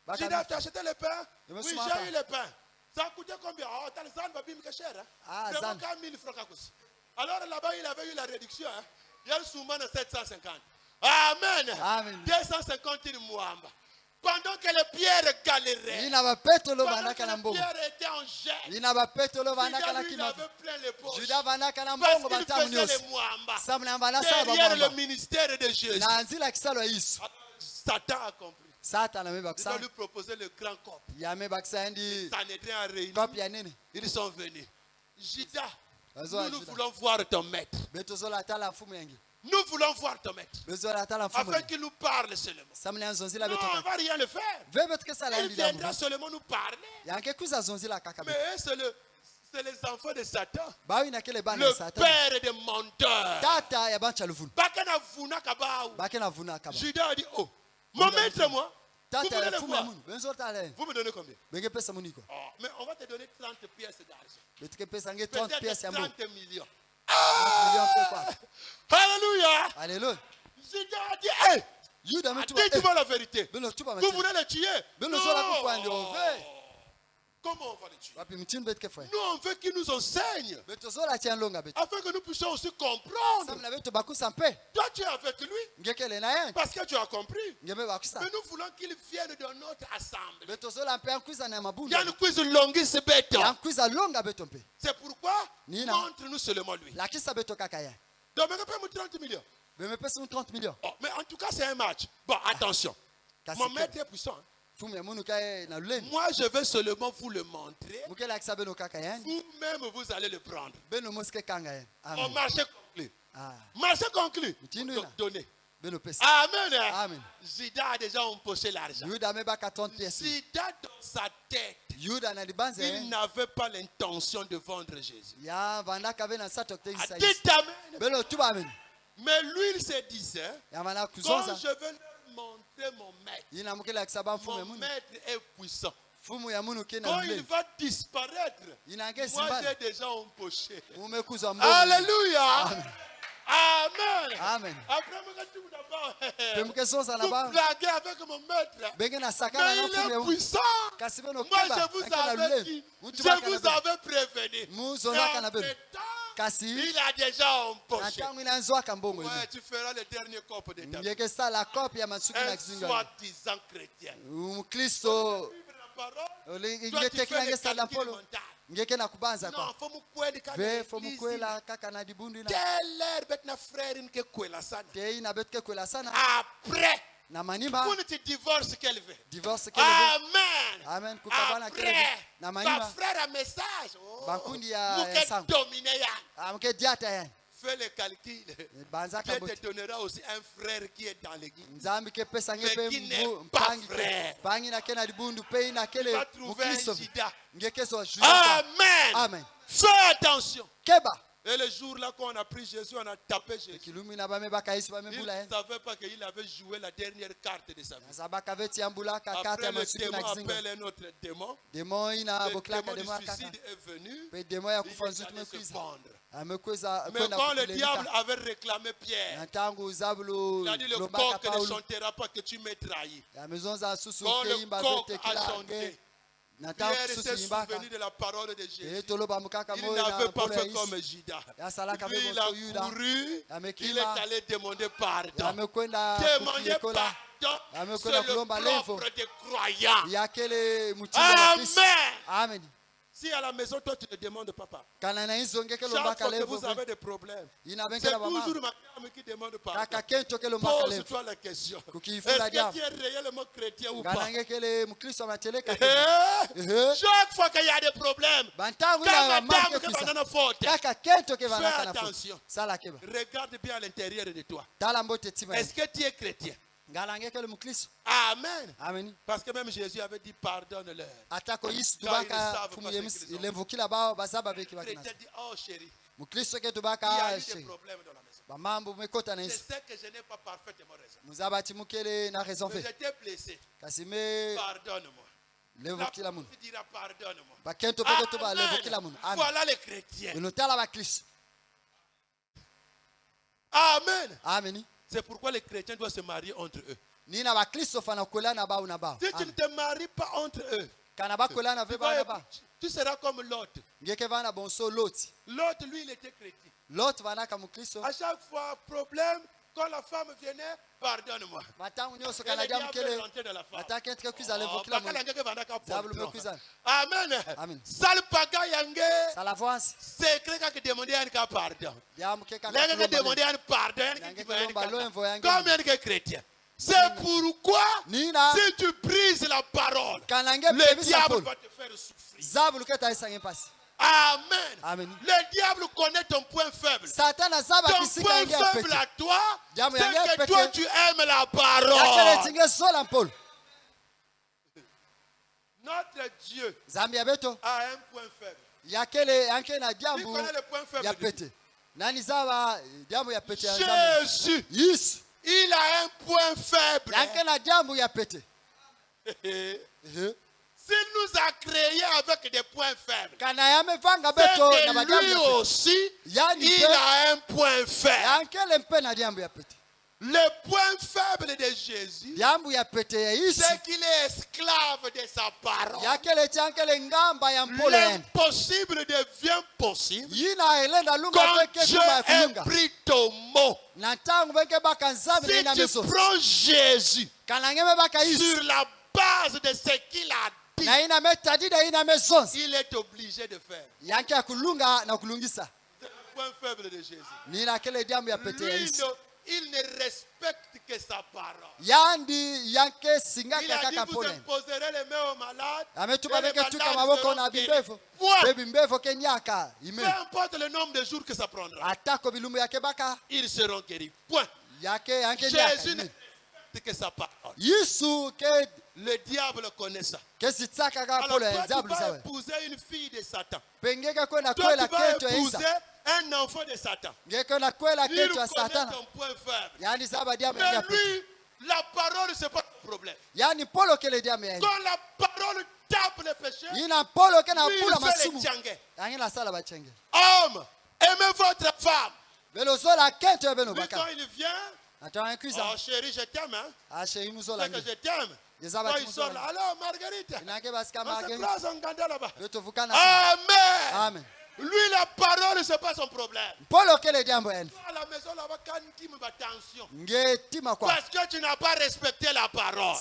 Baka Judas, tu as acheté le pain? Je me Oui, souviens j'ai pas. eu le pain. Ça a coûté combien? Oh, t'as le zan, babi, mais cher. Hein? Ah, Vraiment zan. qu'à 1000 francs. Alors là-bas, il avait eu la réduction. Hein? Il y a le souvent de 750. Amen. Amen. 250 000 mouamba. Pendant que les pierres galéraient. ina ba petolo Pendant bana que kana les mbongo pierres étaient en jet. ina ba petolo bana Judas, kana lui, il kima avait plein les poches. juda bana kana Parce mbongo qu'il batamu faisait nyos les mouamba. samuna bana saba Derrière le mwamba ministère de Jésus. na nzila kisalo Yesu Satan a compris. sata na Il meba doit kisa lui proposer le grand corps. ya meba kisa ndi Sanhédrin a réuni. kopi ya nene Ils sont venus. Judas, Bazo nous Juda. voulons voir ton maître. beto zola tala mfumu yangi Nous voulons voir ton maître. bezola tala mfumu Afin qu'il nous parle seulement. samuna nzonzila Non, beto on ne va rien le faire. ve beto kesa la Il ndi viendra seulement nous parler. yanke kuza zonzila kaka Mais c'est les enfants de Satan. bawi na kele bana Le ya satan père des menteurs. tata ya bancha luvulu Bakana vuna kabao. bake na vuna kaba Judas a dit, oh, mon maître, moi, vous tata voulez ya le mfumu ya voir. munu benzo tala Vous me donnez combien? benge pesa muniko Oh, mais on va te donner 30 pièces d'argent. betuke pesa nge 30 pièces ya Peut-être mbongo 30 millions. 30 millions pe kwa Alléluia. alléluia Judas a dit, hey, yuda metu dites-moi la vérité. beno tuba Vous metu voulez le tuer? beno sola kufa ndio ve Comment on va le tuer? wapi mtini betuke fwe Nous, on veut qu'il nous enseigne. beto zola tia longa betu Afin que nous puissions aussi comprendre. samuna beto bakusa mpe Toi, tu es avec lui. ngekele na ye Parce que tu as compris. ngebe bakusa Mais nous voulons qu'il vienne dans notre assemblée. beto zola mpe ankuza na Il y mabunda a une quiz longis bête. ankuza longa beto mpe C'est pourquoi Nina. montre-nous seulement lui. lakisa beto kaka ye Donc, on peut 30 millions. beme pesa mu 30 millions Oh, mais en tout cas, c'est un match. Bon, attention. kasi Mon maître est puissant. fumu ya munu kaye na luleni Moi, je vais seulement vous le montrer. mukela akisa beno kaka ye Vous-même, vous allez le prendre. beno mosike kanga ye Au amen marché conclu. ah Marché conclu. Mitindo Donc, ina. donnez. beno pesa Amen. Amen. Judas a déjà empoché l'argent. yuda amebaka 30 pièces Judas, dans sa tête, yuda na libanza il n'avait pas l'intention de vendre Jésus. ya vandaka be na sato Ah, kutegisa Yesu dites amen. beno tuba amen Mais lui, il se disait, ya vana quand kuzonza je vais leur montrer mon maître, yina mukela akisa ba mfumu ya mon munu maître est puissant. fumu ya munu ke na Quand il luleni va disparaître, yinange moi simbana j'ai déjà empoché. umekuza mbongo Alléluia. Amen. Amen. Après, moi, tout d'abord, bemuke zonza na vous ba blaguez avec mon maître. benge na sakana Mais na il mfumu ya est munu puissant. kasi beno Moi, keba je vous akana avais luleni dit, Mutu je baka na vous beno. avais prévenu. Muzonaka na beno. Entre-temps, kasi il a déjà na empoché. ntango inanzwaka mbongo Ouais, tu feras le dernier cop de ta vie. ngeke sala kopi ya masuku na Un kizinga soi-disant chrétien. mkristo Vivre la parole, toi, tu ngetekila fais les ngesala calculs mpolo mentaux. ngeke na kubanza Non, kwa faut me kweli kana ve fo l'église. mukwela kaka na dibundu ina Quelle heure bet na frère nke kwela sana. te ina betke kwela sana Après, na manima pour te divorce qu'elle veut. divorce kele be Amen. amen kukabana kele be Après, na ma manima frère a message. Oh, Bankundi ya muke sangu. dominer ya. amke diata ya Fais le calcul. banza Dieu kaboti te donnera aussi un frère qui est dans l'église. nzambi ke pesa Mais ngepe qui n'est pas mpangi frère. pangi na kena dibundu pe na Tu kele vas trouver un mukristo Judas. ngeke so juda Amen. amen Fais attention. keba Et le jour là qu'on a pris Jésus, on a tapé Jésus. kilumi na bame baka Yesu bame Il bula ne savait pas qu'il avait joué la dernière carte de sa vie. zabaka veti ambula ka kata Après, le masuki na démon kizinga appelle un autre démon. demo ina Le boklaka démon demo du kaka suicide est venu. pe demo ya Il kufa est nzutu allé se mekwiza pendre. amekweza Mais quand le diable avait réclamé Pierre, na tangu zabulu il a dit le lombaka coq ne Paulo chantera pas que tu m'aies trahi. amezonza susu Quand ke le imba coq bete a kila chanté, Pierre s'est souvenu de la parole de Jésus. Il n'avait pas fait comme Judas. Lui, il a couru, il est allé demander pardon. Demander pardon, c'est le propre des croyants. Amen. Si à la maison, toi, tu ne demandes pas pardon. Chaque fois que vous avez des problèmes, c'est toujours ma femme qui demande pardon. Pose-toi la question. Est-ce que tu es réellement chrétien ou pas? Chaque fois qu'il y a des problèmes, quand madame qui va dans faute, fais attention. Regarde bien à l'intérieur de toi. Est-ce que tu es chrétien? Amen. Amen. Parce que même Jésus avait dit pardonne-leur. Il t'a dit oh chérie, il y a eu des problèmes dans la maison. Je sais que je n'ai pas parfaitement raison. Mais j'étais blessé. Pardonne-moi. Tu diras pardonne-moi. Amen. Voilà les chrétiens. Amen. Amen. C'est pourquoi les chrétiens doivent se marier entre eux. Si tu ne te maries pas entre eux, tu seras comme Lot. Lot, lui, il était chrétien. À chaque fois, problème, quand la femme venait, pardonne-moi. Amen. Salpaga yange. C'est quelqu'un qui demandait un pardon. Quelqu'un qui demandait un pardon. Combien de chrétiens? C'est pourquoi, si tu brises la parole, le diable va te faire souffrir. Amen. Le diable connaît ton point faible. Ton point faible à toi, c'est que toi tu aimes la parole. Notre Dieu a un point faible. Il connaît le point faible. Jésus, il a un point faible. S'il nous a créés avec des points faibles, c'est que lui aussi, il a un point faible. Le point faible de Jésus, c'est qu'il est esclave de sa parole. L'impossible devient possible quand Dieu a pris ton mot. Si tu prends Jésus sur la base de ce qu'il a dit, il est obligé de faire. C'est le point faible de Jésus. Lui, il ne respecte que sa parole. Il a dit vous imposerez les mains aux malades et les malades seront guéris. Peu importe le nombre de jours que ça prendra, ils seront guéris. Point. Jésus ne respecte que sa parole. Le diable connaît ça. Alors toi, tu vas épouser une fille de Satan. Toi, tu vas épouser un enfant de Satan. Il connaît ton point faible. Mais lui, la parole, c'est pas le problème. Quand la parole tape le péché, lui, il fait les tchangés. Homme, aimez votre femme. Lui, quand il vient, oh chérie, je t'aime. C'est que je t'aime. Quand il sort là, alors Marguerite, on se croise en Ganda là-bas. Amen. Lui, la parole, ce n'est pas son problème. À la maison là-bas, quand tu me attention. Parce que tu n'as pas respecté la parole.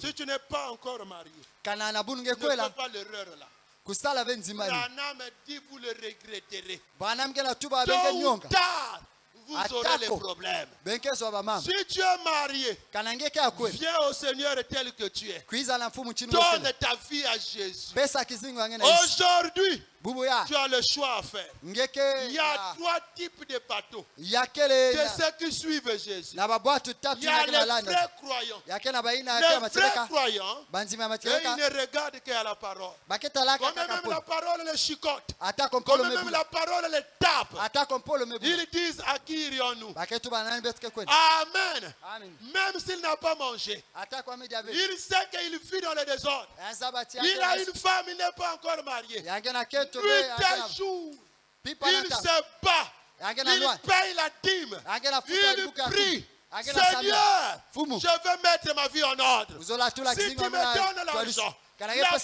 Si tu n'es pas encore marié, ne fais pas l'erreur là. L'âme dit vous le regretterez. Tôt ou tard, vous aurez les problèmes. Si tu es marié, viens au Seigneur tel que tu es. Donne ta vie à Jésus. Aujourd'hui, tu as le choix à faire. Il y a trois types de bateaux. C'est ceux qui suivent Jésus. Il y a les vrais croyants. Les vrais croyants, et ils ne regardent qu'à la parole. Comme même la parole les chicote. Comme même la parole les tape. Ils disent à qui irions-nous? Amen. Même s'il n'a pas mangé, il sait qu'il vit dans le désordre. Il a une femme, il n'est pas encore marié. Nuit et jour, il se bat, il paye la dîme, il prie. Seigneur, je veux mettre ma vie en ordre. Si tu me donnes l'argent, la première chose,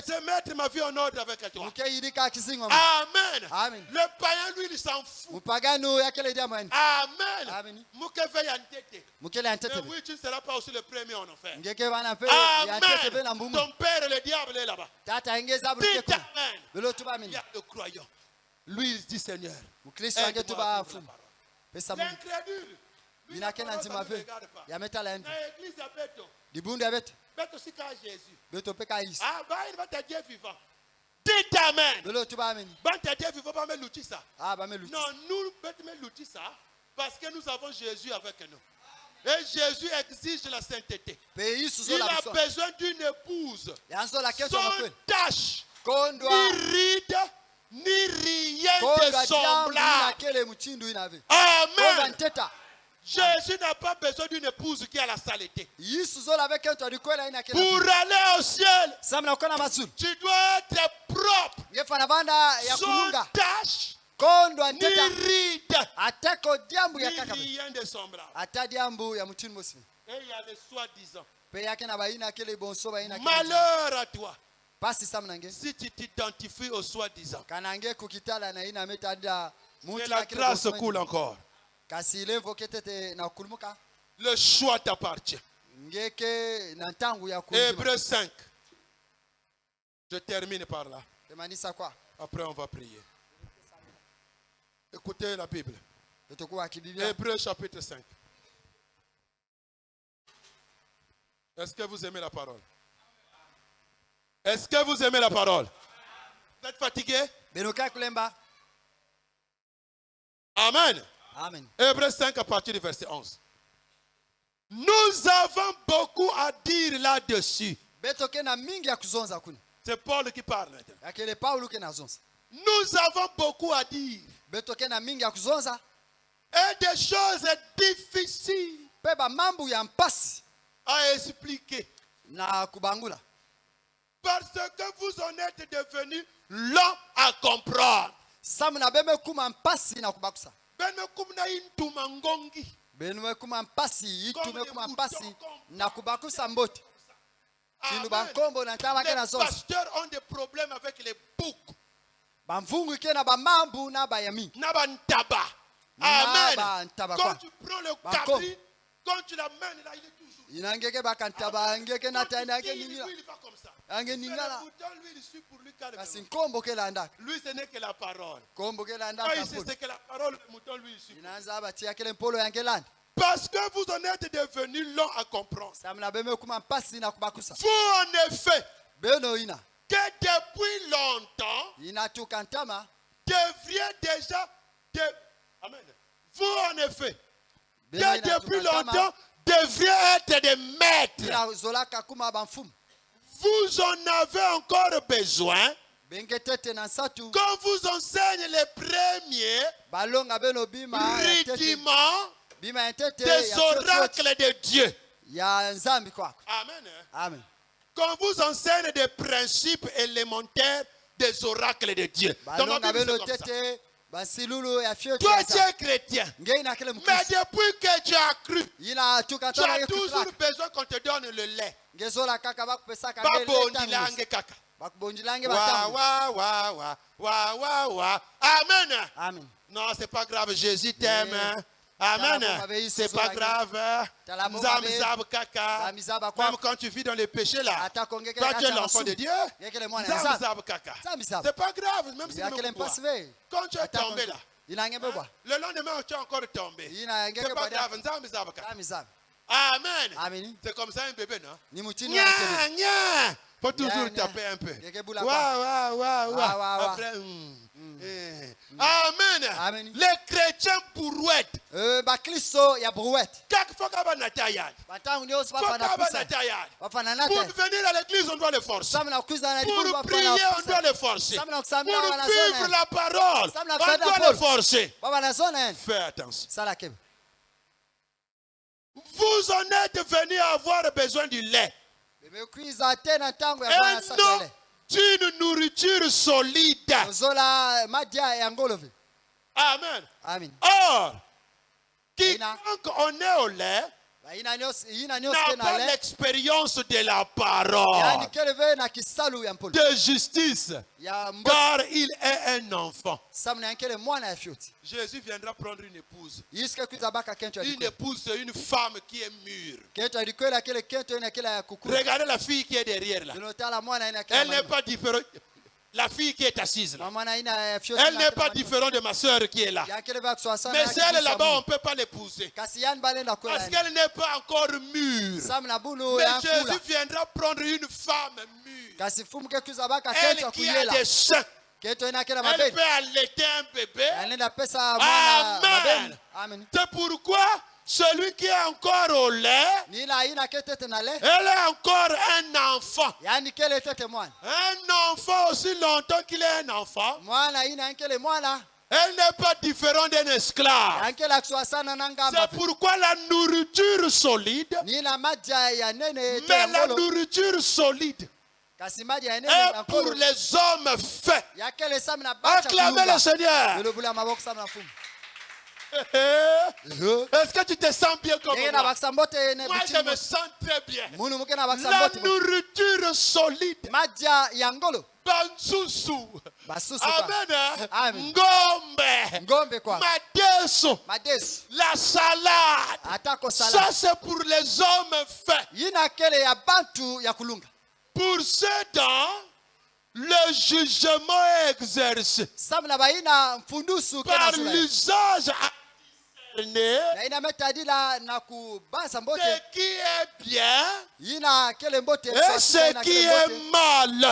c'est mettre ma vie en ordre avec toi. Amen. Amen. Le païen, lui, il s'en fout. Amen. Mais oui, tu ne seras pas aussi le premier en enfer. Amen. Ton père, le diable, est là-bas. Dites amen. Il y a le croyant. Lui, il dit Seigneur. L'incrédule. Lui ne regarde pas. L'église à Béton. Béton aussi quand Jésus. Ah, bah, il va te dire vivant. Dites amen. Bah, te dire vivant, pas me l'outil ça. Non, nous, me l'outil ça. Parce que nous avons Jésus avec nous. Et Jésus exige la sainteté. Il a besoin d'une épouse. Sans tache, ni ride, ni rien de semblable. Amen. Jésus n'a pas besoin d'une épouse qui a la saleté. Pour aller au ciel, tu dois être propre. Sans tache, ni ride, ni rien de semblable. Et il y a le soi-disant. Malheur à toi. Si tu t'identifies au soi-disant. Et la grâce coule encore. Le choix t'appartient. Hébreux 5. Je termine par là. Après, on va prier. Écoutez la Bible. Hébreux chapitre 5. Est-ce que vous aimez la parole? Est-ce que vous aimez la parole? Vous êtes fatigué? Amen. Amen. Hébreux 5 à partir du verset 11. Nous avons beaucoup à dire là-dessus. C'est Paul qui parle maintenant. Nous avons beaucoup à dire. Et des choses difficiles à expliquer. Parce que vous en êtes devenus lents à comprendre. Les pasteurs ont des problèmes avec les boucs. Amen. Quand tu prends le cabri, quand tu l'amènes là, il est toujours. Il va comme ça. Le mouton, lui, il suit pour lui calmement. Lui, ce n'est que la parole. Quand il sait ce que la parole, le mouton, lui, il suit. Parce que vous en êtes devenus longs à comprendre. Vous, en effet, que depuis longtemps, devriez déjà... Amen. Vous, en effet, que depuis longtemps, devriez être des maîtres. Vous en avez encore besoin. Quand vous enseigne les premiers rudiments des oracles de Dieu. Amen. Amen. Quand vous enseigne des principes élémentaires des oracles de Dieu. Dans ma Bible, c'est comme ça. Toi, tu es chrétien. Mais depuis que tu as cru, tu as toujours besoin qu'on te donne le lait. Amen. Amen. Non, c'est pas grave. Jésus t'aime. Amen. C'est pas grave. Même quand tu vis dans les péchés là, toi tu es l'enfant de Dieu. C'est pas grave, même si tu me vois. Quand tu es tombé là, le lendemain tu es encore tombé. C'est pas grave. Amen. C'est comme ça un bébé, non? Faut toujours taper un peu. Après, Amen. Les chrétiens brouettent. Quelquefois, pour venir à l'église, on doit les forcer. Pour prier, on doit les forcer. Pour vivre la parole, on doit les forcer. Fais attention. Vous en êtes venus avoir besoin du lait. Et non d'une nourriture solide. Amen. Or, Quiconque on est au lait n'a pas l'expérience de la parole de justice, car il est un enfant. Jésus viendra prendre une épouse. Une épouse, c'est une femme qui est mûre. Regardez la fille qui est derrière là. Elle n'est pas différente. La fille qui est assise là. Elle n'est pas différente de ma soeur qui est là. Mais si elle est là-bas, on ne peut pas l'épouser. Parce qu'elle n'est pas encore mûre. Mais Jésus viendra prendre une femme mûre. Elle qui a des seins. Elle peut allaiter un bébé. Amen. C'est pourquoi celui qui est encore au lait, elle est encore un enfant. Un enfant aussi longtemps qu'il est un enfant. Elle n'est pas différente d'un esclave. C'est pourquoi la nourriture solide, mais la nourriture solide est pour les hommes faits. Acclamez le Seigneur. Est-ce que tu te sens bien comme moi? Moi, je me sens très bien. La nourriture solide. Bansusu. Amen. Ngombe. Madeso. La salade. Ça, c'est pour les hommes faits. Pour ceux dont le jugement est exercé par l'usage à ce qui est bien et ce qui est mal.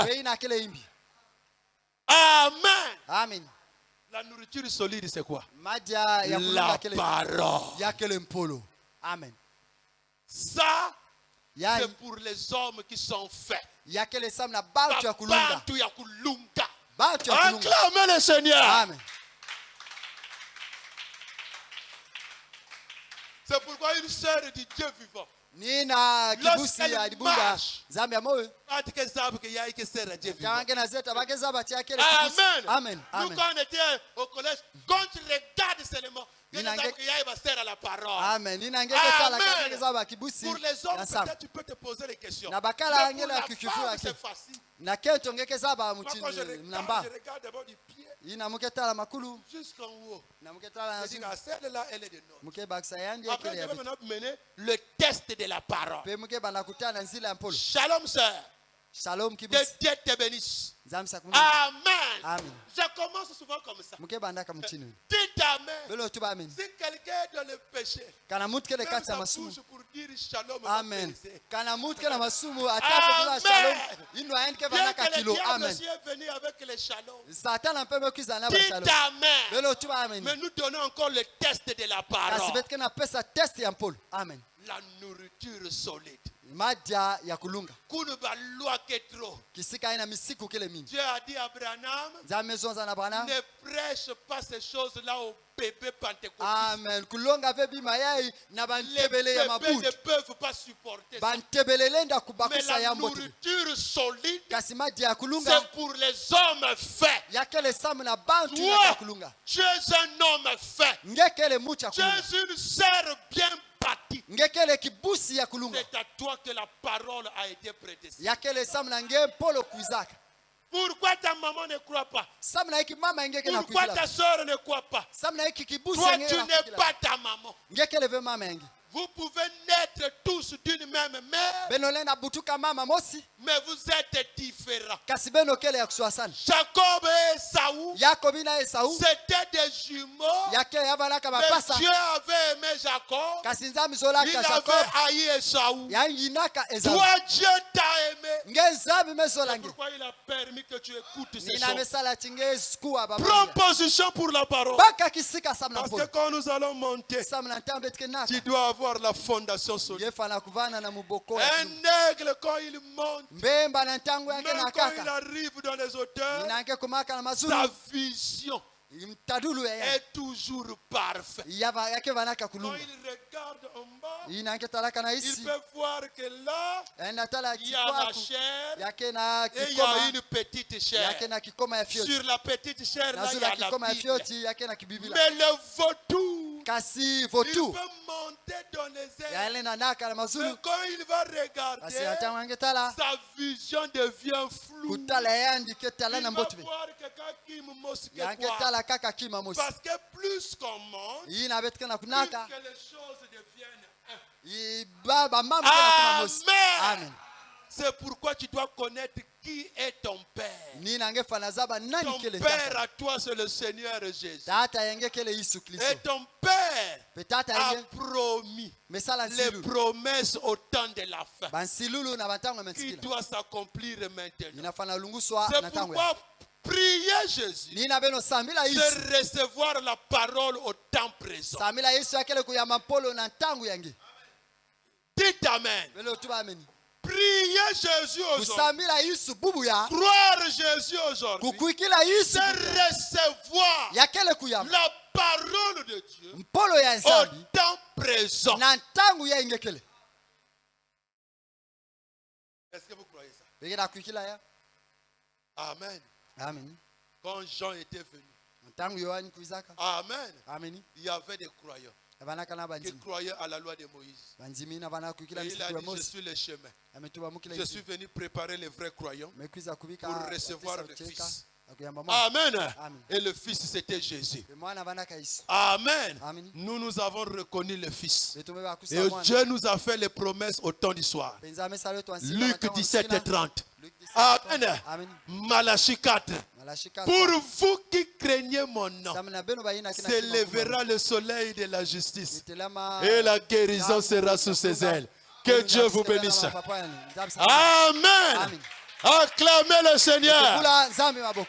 Amen. La nourriture solide, c'est quoi? La parole. Amen. Ça, c'est pour les hommes qui sont faits. Acclamez le Seigneur. Amen. C'est pourquoi une sœur du Dieu vivant, lorsqu'elle marche, Amen. Nous, quand on était au collège, quand tu regardes seulement, il y a la parole. Amen. Pour les hommes, peut-être tu peux te poser des questions. Mais pour la femme, c'est facile. Moi, quand je regarde d'abord du pied jusqu'en haut. Je dis, celle-là, elle est de nous. Après, je vais maintenant mener le test de la parole. Shalom, sœur. Shalom, que Dieu te bénisse. Amen. Je commence souvent comme ça. Dites amen. Si quelqu'un est dans le péché, même sa bouche pour dire shalom. Amen. Amen. Bien que le diable aussi est venu avec les shalom. Dites amen. Mais nous donnons encore le test de la parole. Amen. La nourriture solide. Dieu a dit à Abraham, ne prêche pas ces choses-là aux bébés pentecôtistes. Amen. Les bébés ne peuvent pas supporter ça. Mais la nourriture solide, c'est pour les hommes faits. Toi, tu es un homme fait. Tu es une sœur bien bâtie. C'est à toi que la parole a été prédestinée. Pourquoi ta maman ne croit pas? Pourquoi ta soeur ne croit pas? Toi, tu n'es pas ta maman. Vous pouvez naître tous d'une même mère, mais vous êtes différents. Jacob et Esaü, c'était des jumeaux. Mais Dieu avait aimé Jacob. Il avait haï Esaü. Toi, Dieu t'a aimé. C'est pourquoi il a permis que tu écoutes ces choses. Prends position pour la parole. Parce que quand nous allons monter, tu dois avoir la fondation solide. Un aigle, quand il monte, même quand il arrive dans les hauteurs, sa vision est toujours parfaite. Quand il regarde en bas, il peut voir que là, il y a la chair et il y a une petite chair. Sur la petite chair, là, il y a la Bible. Mais le vautour kasi Il votu peut monter dans les airs. yaele na naka na Mais mazulu quand il va regarder, basi atango angetala sa vision devient floue. kutala yandike tala Il na va mbotu be voir quelqu'un qui me mosque quoi. yangetala kaka kima mosi Parce que plus qu'on monte, yina betka na plus kunaka que les choses deviennent un. ibaba mama kuna mosi Amen. amen. C'est pourquoi tu dois connaître qui est ton Père. Nina angefana zaba nani Ton kele Père tata à toi, c'est le Seigneur Jésus. tata yange kele Yesu Et Kristo ton Père petata a yange promis mesala les nsilulu promesses au temps de la fin bansilulu na bantango qui mensikila doit s'accomplir maintenant. inafana lunguswa C'est na tango ya pourquoi prier Jésus, nina beno sambila Yesu c'est recevoir la parole au temps présent. sambila Yesu akele kuyama mpolo na ntango yange Dites Amen. belo tuba ameni Prier Jésus aujourd'hui. kusambila Yesu bubu ya Croire Jésus aujourd'hui. kukuikila Yesu C'est recevoir yakele kuyama la parole de Dieu mpolo ya au nzambi temps présent. na ntango ya ingekele Est-ce que vous croyez ça? begena kuikila ya Amen. amen Quand Jean était venu, ntango yohani kuizaka Amen, amen il y avait des croyants abanaka na qui banzimi croyaient à la loi de Moïse. banzimi na bana kuikila Et il a msiku ya dit, je Mose suis le chemin. ametuba mukila Je Yesu suis venu préparer les vrais croyants mekwiza kubika pour recevoir le batisa Fils. akuyamba mwana Amen. Amen. Et le Fils, c'était Jésus. mwana banaka Yesu Amen. Amen. Nous avons reconnu le Fils. betume bakusa Et mwana Dieu nous a fait les promesses au temps du soir. penza amesalo twansika Luc matango 17 et nsikina. 30. Luc 17, Amen. amen Malachie 4. malashika Pour vous qui craignez mon nom, samna beno bayina kina s'élèvera le soleil de la justice Itelama- et la guérison sera sous ses ailes. Que Dieu vous bénisse. Amen. Amen. Acclamez le Seigneur. Kula nzambe maboko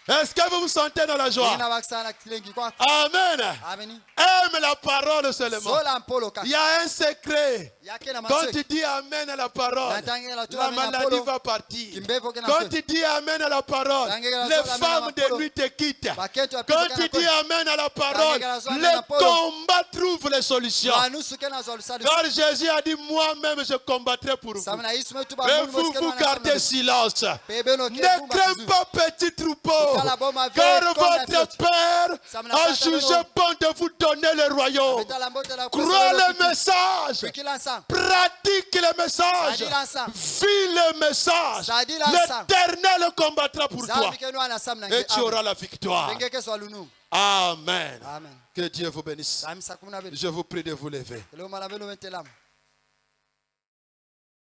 Est-ce que vous vous sentez dans la joie? ina bakisana kilengi kwa Amen. amen Aime la parole seulement. sola mpolo Il kaka y a un secret. yake na Quand maswe tu dis Amen à la parole, Natangela tu la amen na maladie polo. va partir. Kimbevo kena Quand fe. tu dis Amen à la parole, Tangela les zola amen femmes na de polo. nuit te quittent. Baketo ya Quand pipo tu kana dis kwa. Amen à la parole, Tangela zola amen na le polo. combat trouve les solutions. Manusu kena zolu sadu Car Jésus a dit, moi-même je combattrai pour vous. samna Yesu metu ba Et mungu vous, mosikeno vous na gardez samna. silence. Pebeno ke Ne bumba crains kizu. pas, petit troupeau, Ukala boma ve, car comme la votre fiote. Père Samna a pata jugé lelo. bon de vous donner le royaume. Betala mbote la Crois kwesa le lelo message, Fikila nsa. pratique le message, Sadila nsa. vis le message. Sadila nsa. L'Éternel combattra pour toi Zambi kenu ana samna et nge. tu auras la victoire. Benge keso alunu. Amen. Amen. Que Dieu vous bénisse. Samisa kumuna belo. Je vous prie de vous lever. Leo mala belo mentelam.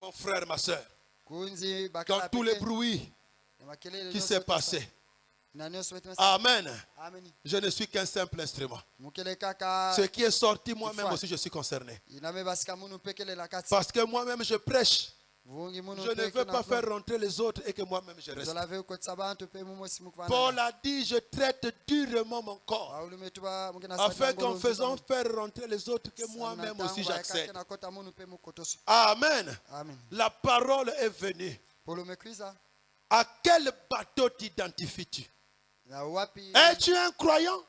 Mon frère, ma soeur, Kunzi dans bakala tous les peke. bruits Makelele qui nyonso s'est etosa. passé, Na nyonso wetu mesa. Amen. Amen. Je ne suis qu'un simple instrument. Mukele kaka. Ce qui est sorti, moi-même Fois. aussi, je suis concerné. Iname basika munu pekele la kati. Parce que moi-même, je prêche. Vungi munu Je ne peke veux na pas flow. faire rentrer les autres et que moi-même je reste. Zolave ukotsa bantu pe mumo simukwana. Paul a dit, je traite durement mon corps, Paulu metuba mungena afin qu'en faisant faire rentrer les autres, que moi-même aussi j'accède. na kota munu pe mukotoso. Amen. Amen. La parole est venue. Polo mekriza. À quel bateau t'identifies-tu? Na wapi? Es-tu un croyant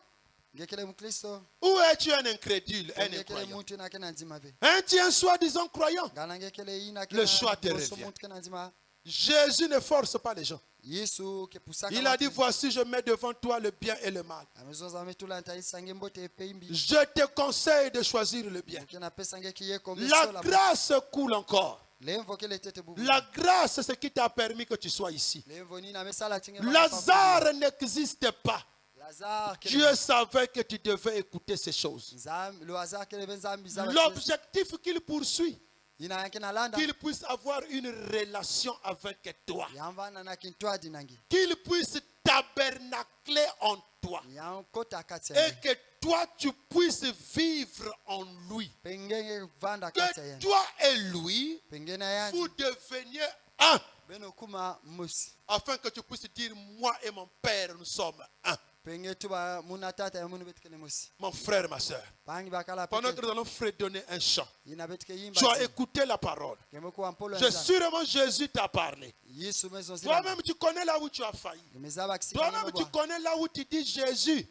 Ngekele mukristo. ou es-tu un incrédule, un Ngekele incroyant? muntu na kena nzima ve. Es-tu un soi-disant croyant? Ngana ngekele ina Le choix te boso revient. muntu kena nzima. Jésus ne force pas les gens. Yesu ke pusaka. Il a dit, voici, je mets devant toi le bien et le mal. Amezonza metula ntaisange mbote pe imbi. Je te conseille de choisir le bien. Kena pesa ngeki ye kombe La sola. grâce coule encore. Lemvo kele tete bubu. La grâce, c'est ce qui t'a permis que tu sois ici. Lemvo ni na mesala tinge. Lazare n'existait pas. Lazare kele. Dieu savait que tu devais écouter ces choses. Nzambi lo Lazare kele benzambi zaba. L'objectif qu'il poursuit, Ina yanke na landa. qu'il puisse avoir une relation avec toi. Yamvana na kintwadi nangi. Qu'il puisse tabernacler en toi. Yankota kati Et ya. que toi, tu puisses vivre en lui. Pengenge vanda kati ya. Que toi et lui, Pengena yanji. vous deveniez un. Beno kuma musi. Afin que tu puisses dire, moi et mon père, nous sommes un. Penge tuba muna tata ya munu betkele musi. Mon frère, ma soeur, Pangi bakala pendant que peke. nous allons fredonner un chant, Ina betke yimba. tu as écouté la parole. Kemeko ampolo Je sûrement Jésus t'a parlé. Yesu mezo zima. Toi-même, tu connais là où tu as failli. Mezaba kisika Toi-même, tu connais là où tu dis Jésus.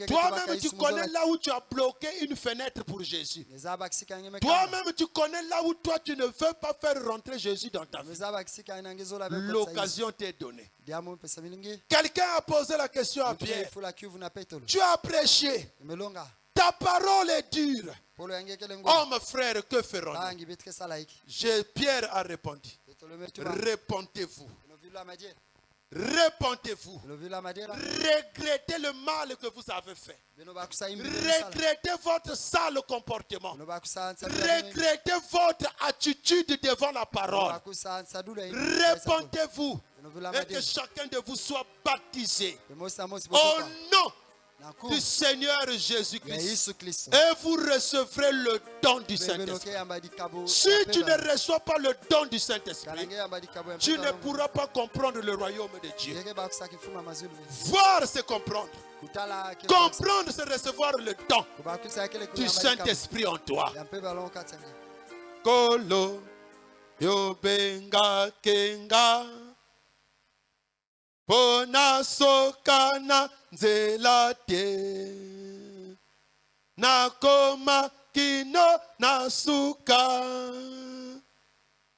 Toi-même, tu connais là où tu as bloqué une fenêtre pour Jésus. Toi-même, tu connais là où toi, tu ne veux pas faire rentrer Jésus dans ta vie. L'occasion t'est donnée. Quelqu'un a posé la question à Pierre. Tu as prêché. Ta parole est dure. Oh, mon frère, que ferons-nous? Pierre a répondu. Répondez-vous. Repentez-vous. Regrettez le mal que vous avez fait. Regrettez votre sale comportement. Regrettez votre attitude devant la parole. Repentez-vous et que chacun de vous soit baptisé au nom du Seigneur Jésus-Christ. Et vous recevrez le don du Saint-Esprit. Si tu ne reçois pas le don du Saint-Esprit, tu ne pourras pas comprendre le royaume de Dieu. Voir, c'est comprendre. Comprendre, c'est recevoir le don du Saint-Esprit en toi. Kolo yobenga kenga pona sokana nzela te nakoma kino nasuka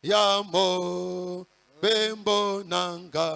yamo bembo nanga.